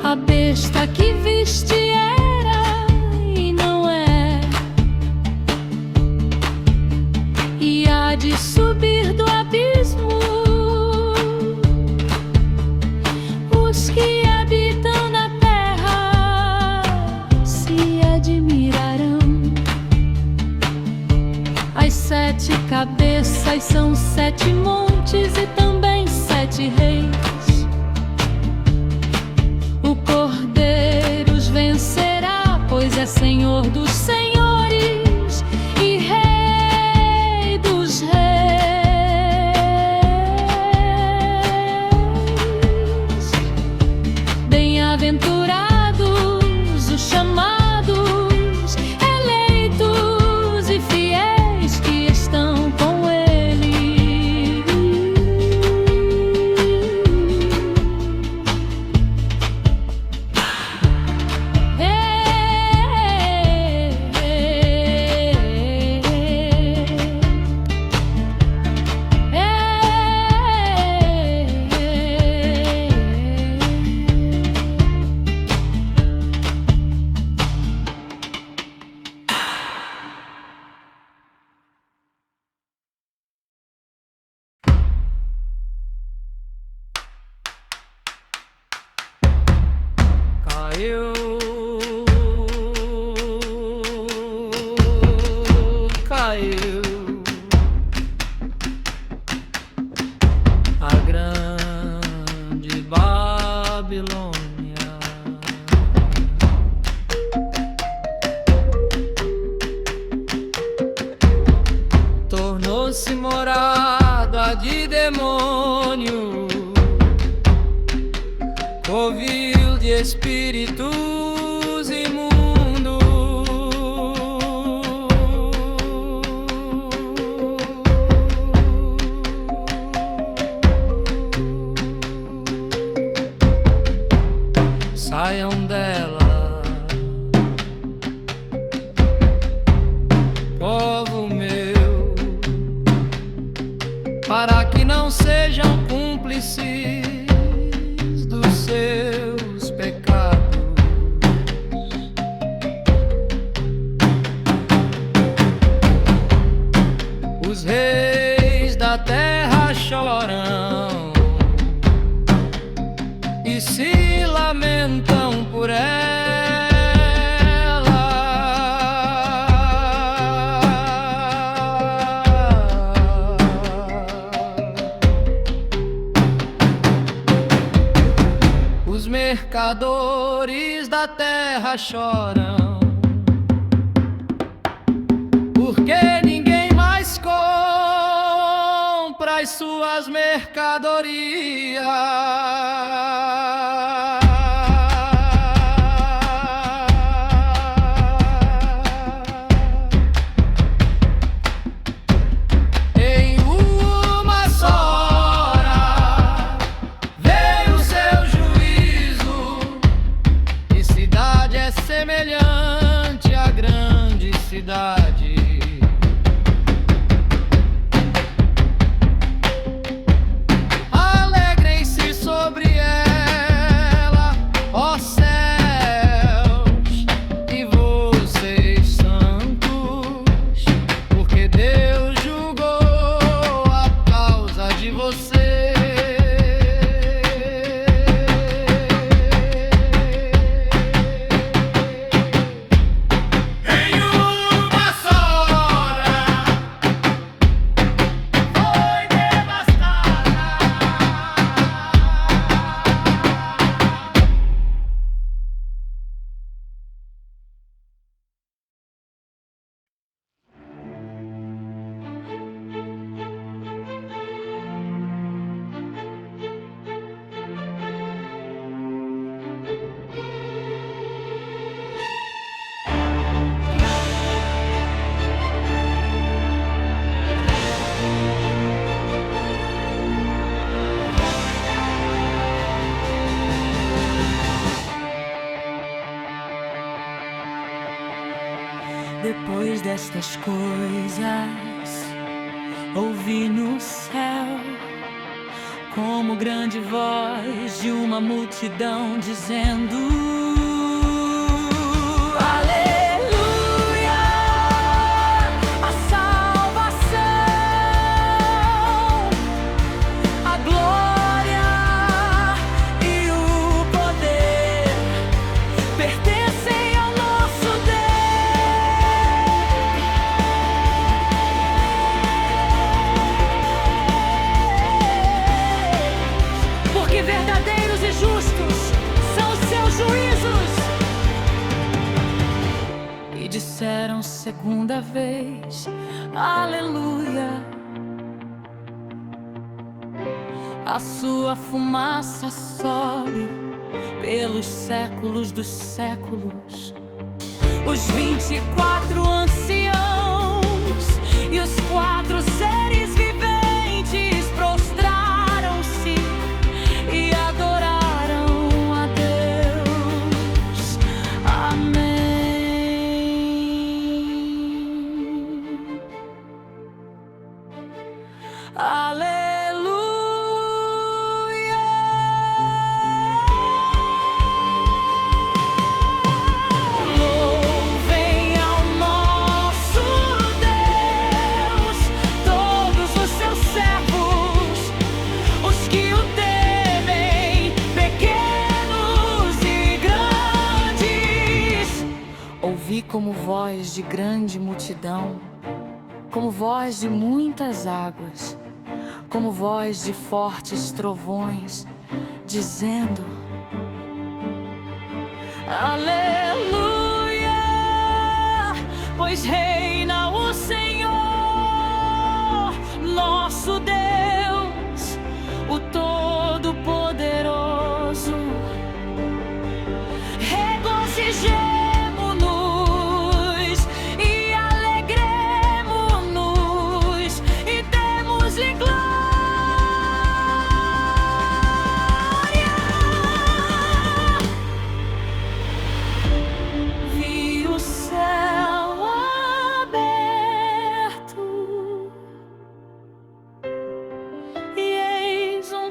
A besta que viste era e não é, e há de subir do abismo. Os que habitam na terra se há de as 7 cabeças, são 7 montes e também 7 reis. O Cordeiro os vencerá, pois é Senhor dos senhores e Rei dos reis. Bem-aventurados os chamados, eleitos e fiéis que estão com Ele. Caiu, caiu a grande Babilônia. Tornou-se morada de demônio, covil de espíritos imundos. Saiam dela, povo meu, para que não sejam cúmplices dos seus pecados. Os reis da terra choram e se lamentam por ela. Os mercadores da terra choram, porque ninguém mais compra as suas mercadorias. Em uma só hora veio o seu juízo, e cidade é semelhante à grande cidade. Alegrem-se sobre ela, ó céus, e vocês santos, porque Deus julgou a causa de vocês. Em uma só hora foi devastada. Depois destas coisas, ouvi no céu como grande voz de uma multidão dizendo: Aleluia, a salvação, a glória e o poder pertencem ao nosso Deus. disseram segunda vez, aleluia. A sua fumaça sobe pelos séculos dos séculos. Os 24 anciãos e os 4 seres viventes prostraram-se e adoraram a Deus. Amém. Aleluia. Ouvi como voz de grande multidão, como voz de muitas águas, como voz de fortes trovões, dizendo: aleluia, pois reina o Senhor, nosso Deus, o Todo-Poderoso. Regozijemos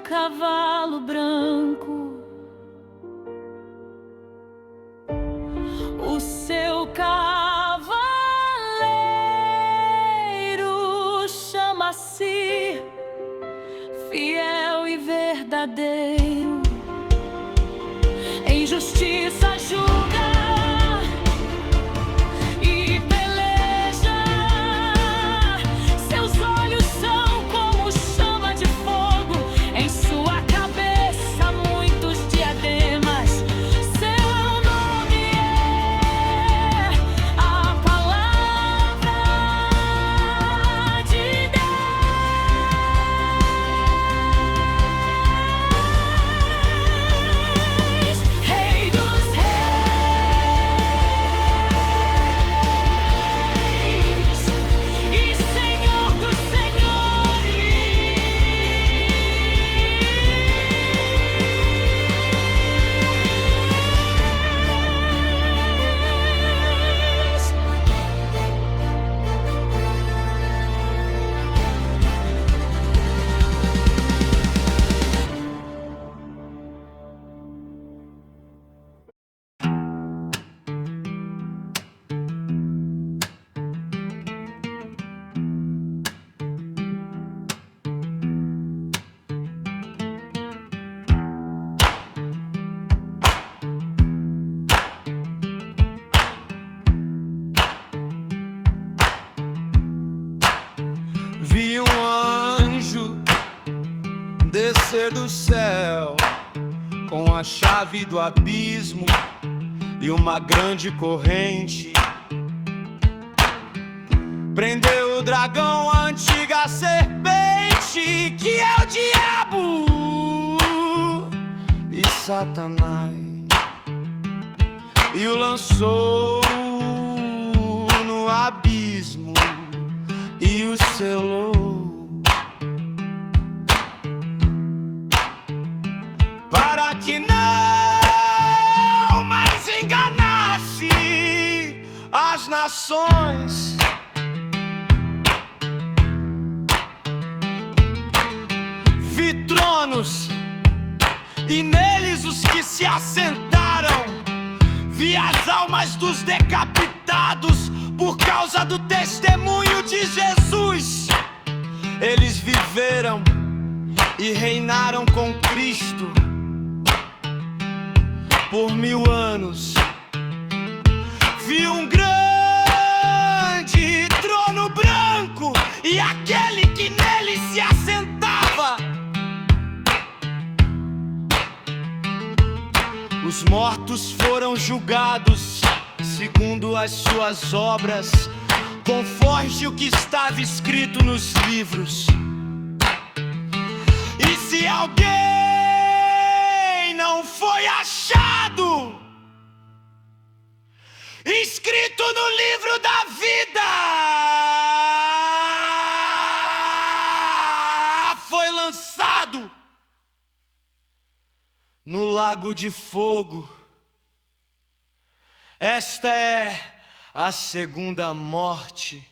cavalo branco, o seu cavaleiro chama-se Fiel e Verdadeiro. Em justiça julga e peleja, seus olhos são como chama de fogo, em sua cabeça muitos diademas. Seu nome é a palavra de Deus, Rei dos reis e Senhor dos Vi um anjo descer do céu com a chave do abismo e uma grande corrente. Prendeu o dragão, a antiga serpente, que é o diabo e Satanás, e o lançou no abismo e o selou, para que não mais enganasse as nações. Vi tronos e neles os que se assentaram. Vi as almas dos decapitados por causa do testemunho de Jesus. Eles viveram e reinaram com Cristo por 1000 anos. Vi um grande trono branco e aquele que nele se assentava. Os mortos foram julgados segundo as suas obras, conforme o que estava escrito nos livros. E se alguém não foi achado inscrito no livro da vida, foi lançado no lago de fogo. Esta é a segunda morte.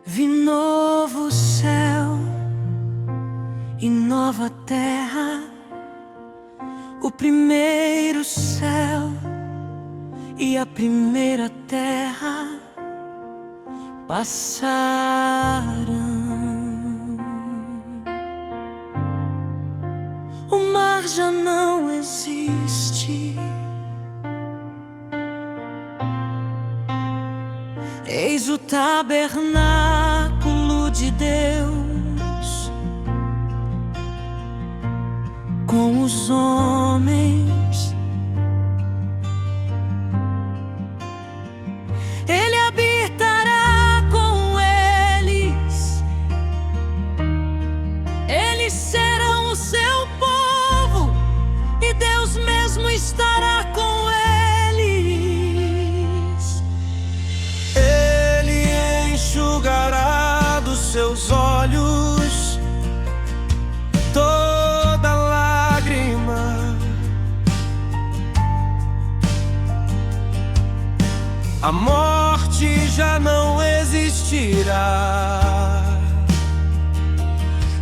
Vi novo céu e nova terra, o primeiro céu e a primeira terra passaram. O mar já não existe. Eis o tabernáculo de Deus com os homens. Ele habitará com eles. Eles serão o seu povo e Deus mesmo estará com eles. Enxugará dos seus olhos toda lágrima. A morte já não existirá,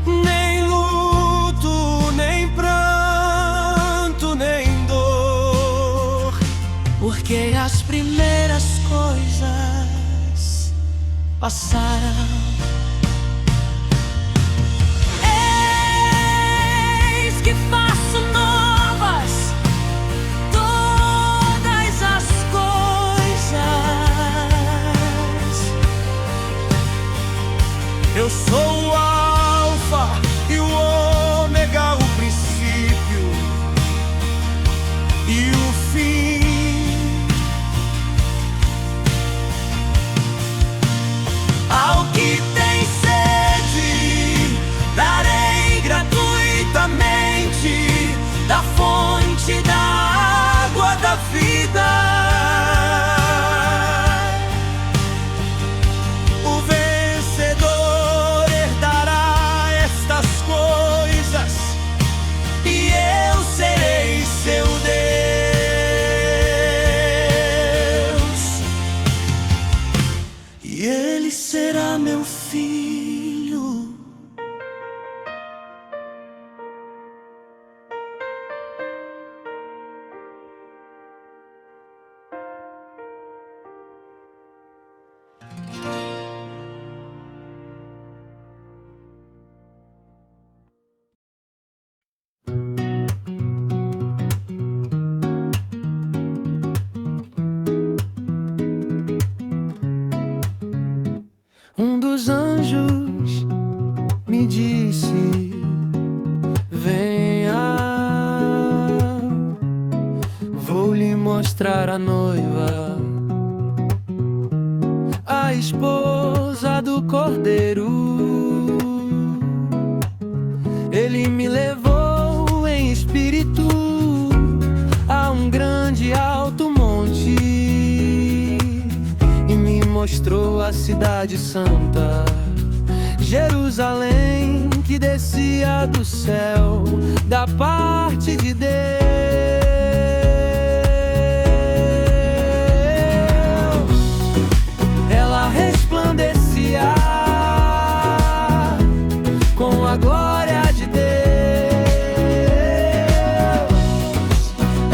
nem luto, nem pranto, nem dor, porque as primeiras coisas passaram. Eis que faço novas todas as coisas. Eu sou o Alfa e o Ômega, o princípio e o fim. Ao que tem sede, darei gratuitamente da fonte da água da vida. O vencedor herdará estas coisas e eu serei seu Deus, e ele será meu filho. Um dos anjos me disse: venha, vou lhe mostrar a noiva, a esposa do Cordeiro. Ele me levou em espírito a um grande alto monte e me mostrou a cidade santa, Jerusalém que descia do céu, da parte de Deus. Ela resplandecia com a glória de Deus.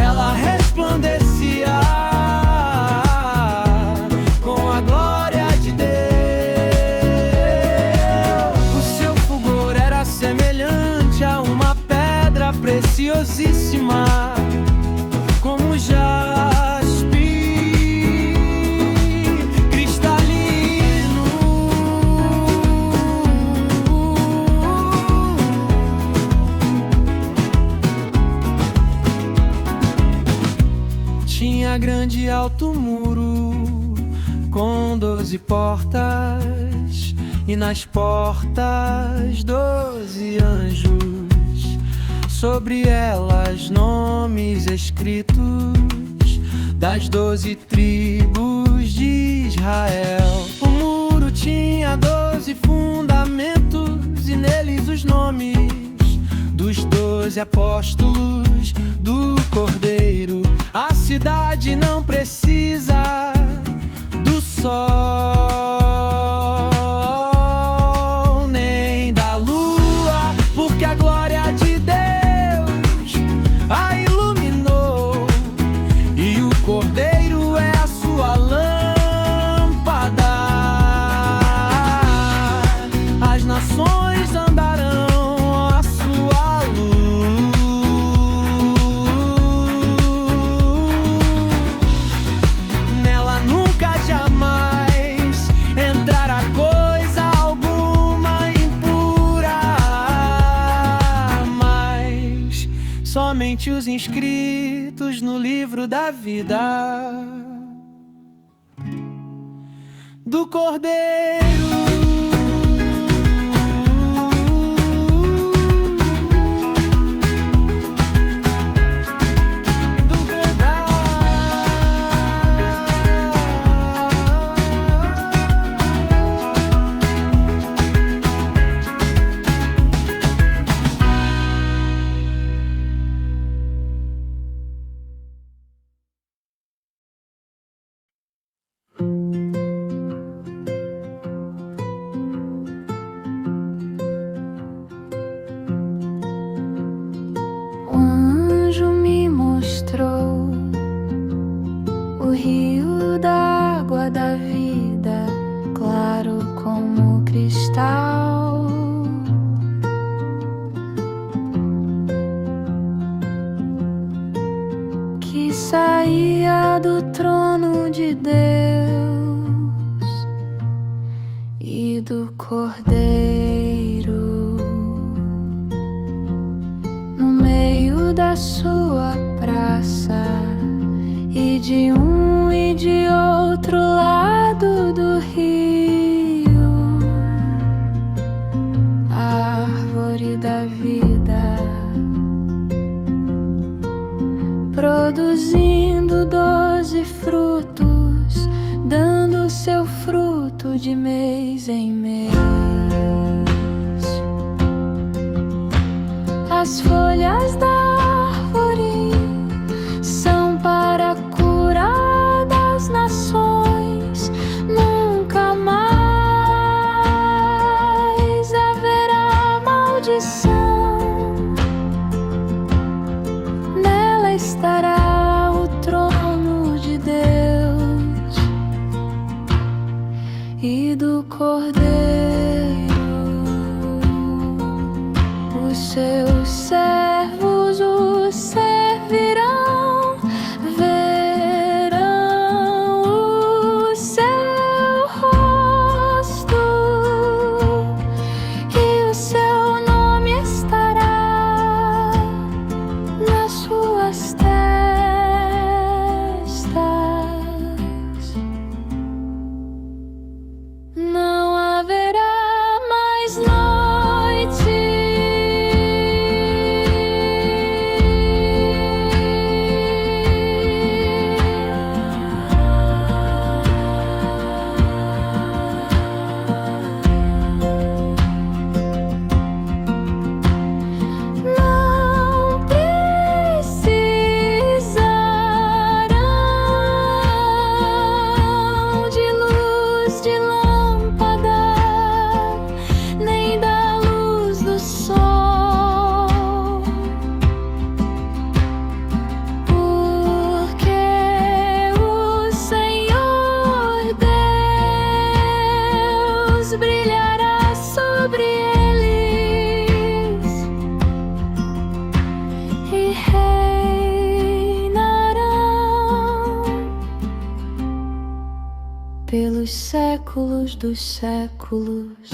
Ela resplandecia com a glória de Deus. O seu fulgor era semelhante a uma pedra preciosíssima, como jaspe cristalino. Tinha grande e alto muro com 12 portas, e nas portas 12 anjos, sobre elas nomes escritos das 12 tribos de Israel. O muro tinha 12 fundamentos, e neles os nomes dos 12 apóstolos do Cordeiro. A cidade não precisa do sol nem da lua, porque a glória de Deus a iluminou, e o Cordeiro é a sua lâmpada. As nações andarão à sua luz. Nela nunca jamais entrará coisa alguma impura, mas somente os inscritos no livro da vida do Cordeiro. O anjo me mostrou o rio da água da vida, claro como cristal. Que saía do trono de Deus e do Cordeiro. No meio da sua praça, e de um e de outro lado do rio, a árvore da vida, produzindo 12 frutos, dando seu fruto de mês em mês. As folhas da árvore são para curar das nações. Nunca mais haverá maldição. Nela estará o trono de Deus e do Cordeiro. Os seus servos o servirão, verão o seu rosto, e o seu nome estará nas suas terras. dos séculos dos séculos.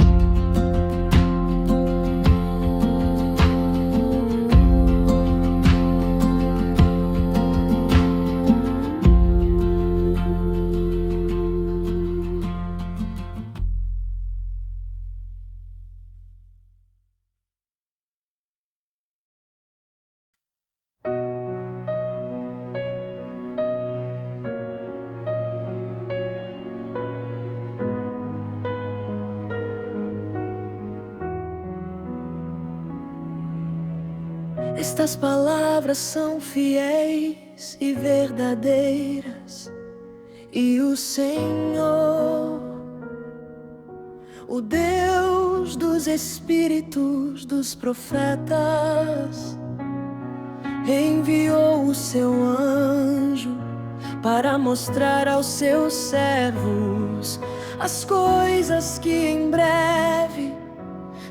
Estas palavras são fiéis e verdadeiras, e o Senhor, o Deus dos espíritos dos profetas, enviou o seu anjo para mostrar aos seus servos as coisas que em breve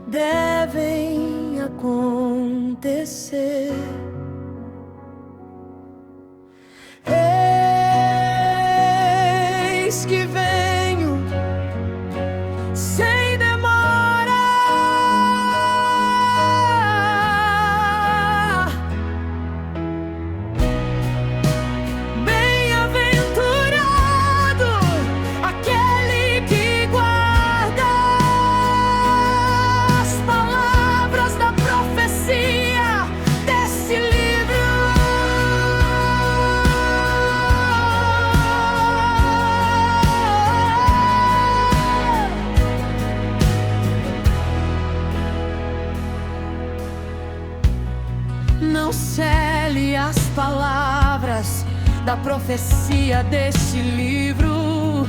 devem acontecer. Eis que venho sem demora. Bem-aventurado aquele que guarda as palavras da profecia desse livro. Não cele as palavras da profecia deste livro.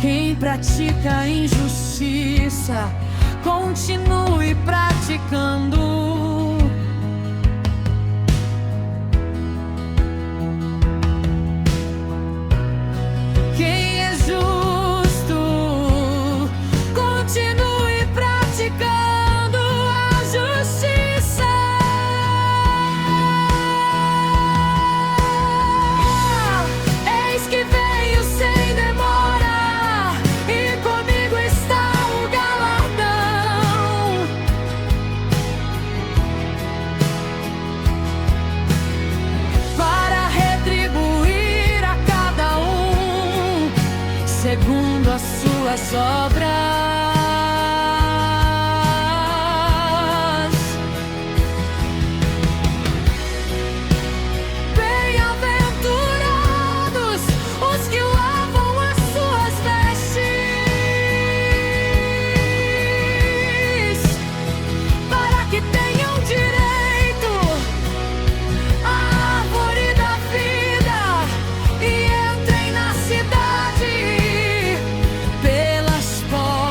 Quem pratica a injustiça, continue praticando. Quem é justo, continue praticando a justiça. Eis que venho sem demora, e comigo está o galardão. Para retribuir a cada um segundo as suas obras. Bem-aventurados os que lavam as suas vestes, para que tenham direito à árvore da vida e entrem na cidade pelas portas.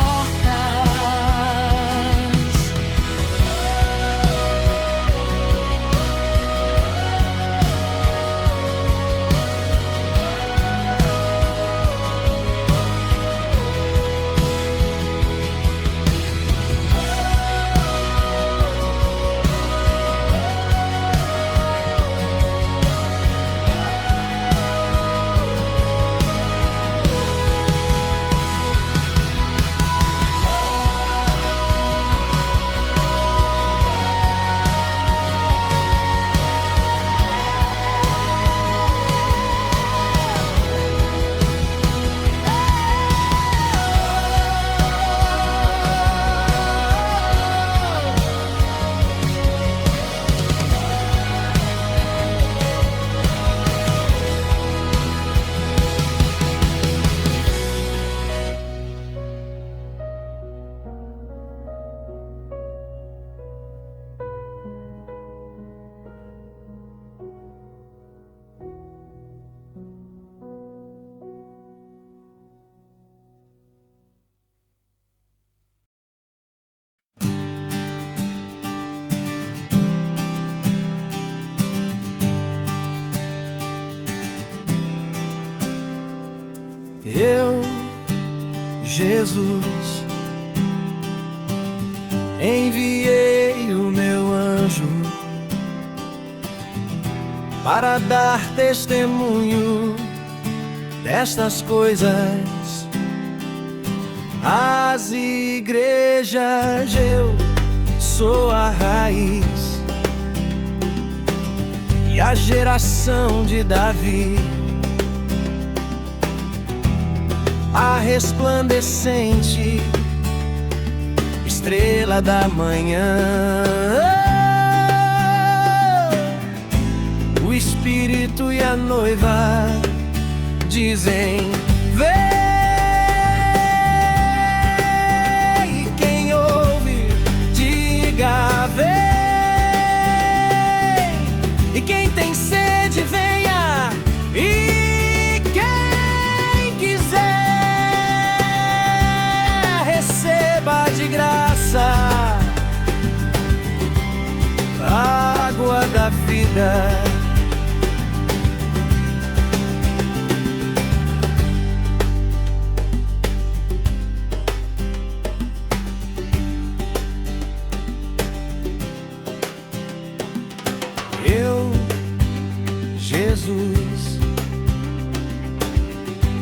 Eu, Jesus, enviei o meu anjo para dar testemunho destas coisas. As igrejas, eu sou a raiz e a geração de Davi, a resplandecente estrela da manhã. O Espírito e a noiva dizem: vem. E quem ouve, diga: vem. E quem tem sede, venha. E quem quiser, receba de graça a água da vida. Eu, Jesus,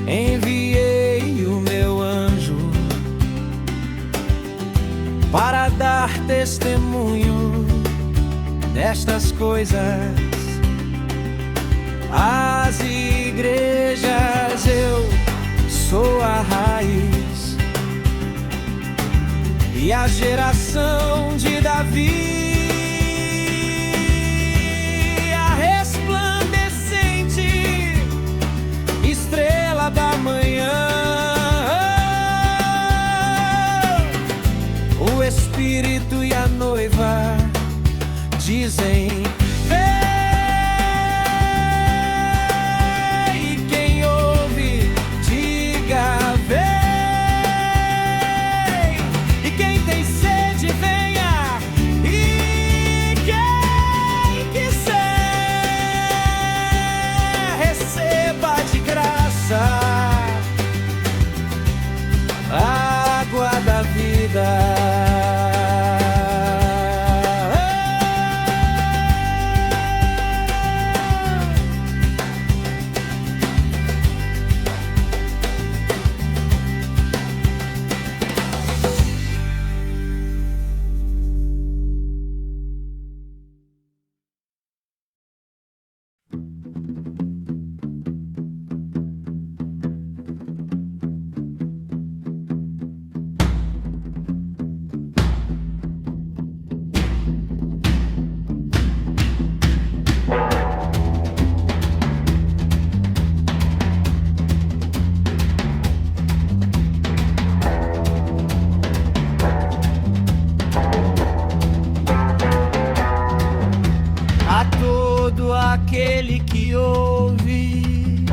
enviei o meu anjo para dar testemunho destas coisas. As igrejas, eu sou a raiz e a geração de Davi, estrela da manhã. O Espírito e a noiva dizem: vem. E quem ouve, diga: vem. E quem tem sede, venha. E quem quiser, receba de graça a água da vida. Aquele que ouve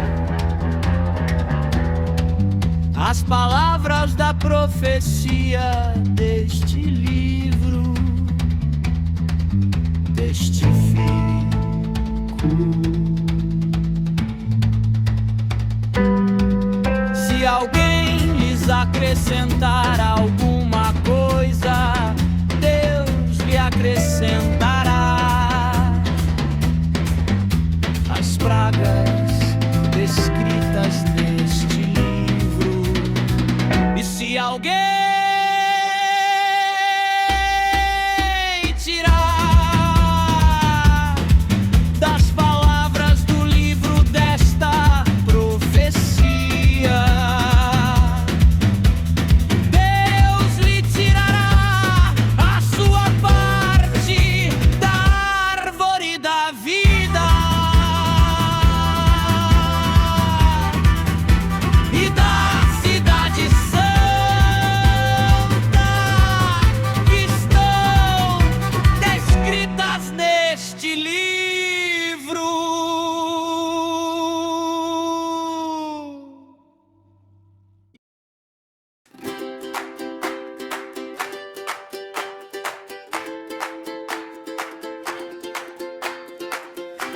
as palavras da profecia deste livro, testifico. Se alguém lhes acrescentar alguma coisa, Deus lhe acrescentará as pragas descritas neste livro. E se alguém tirar das palavras do livro desta profecia, Deus lhe tirará a sua parte da árvore da vida e da cidade santa que estão descritas neste livro.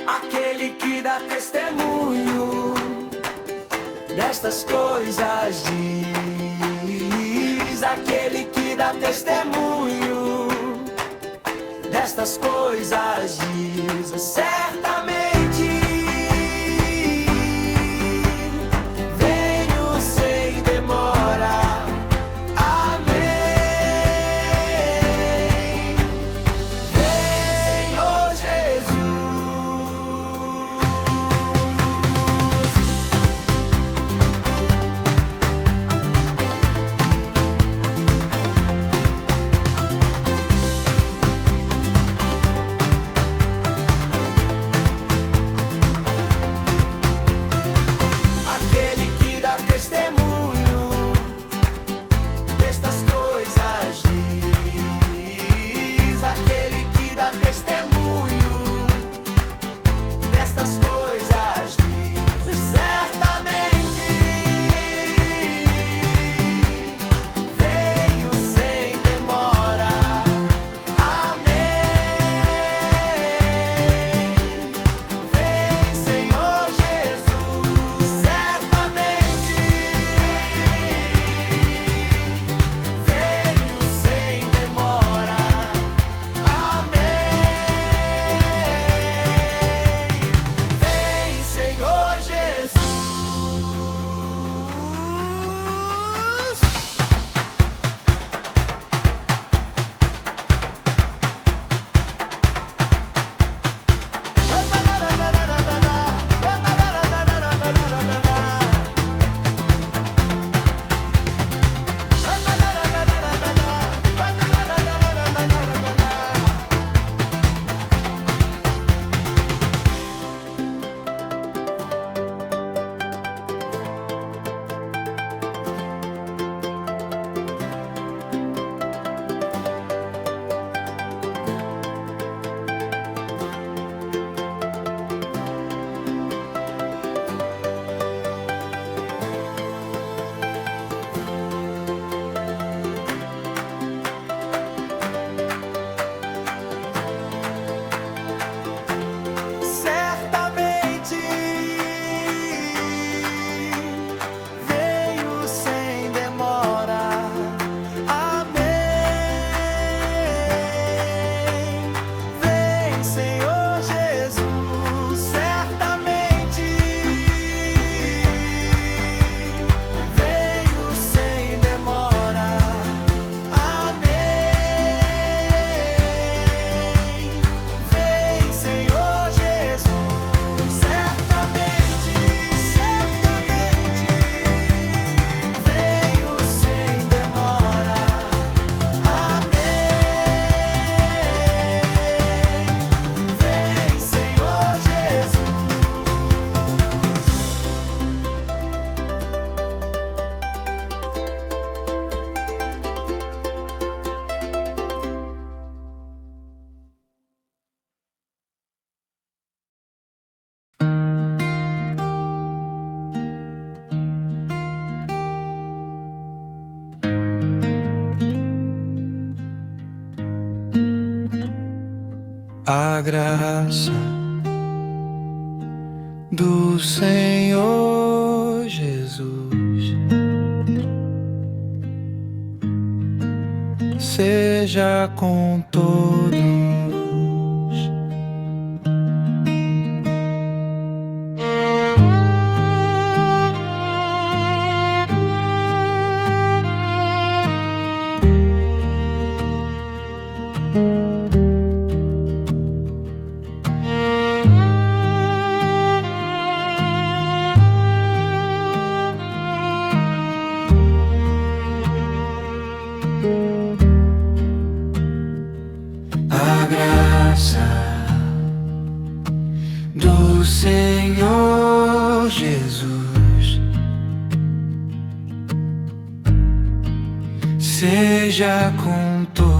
Aquele que dá testemunho destas coisas diz. Aquele que dá testemunho destas coisas diz. Certamente A graça do Senhor Jesus seja com todos. A graça do Senhor Jesus seja com todos.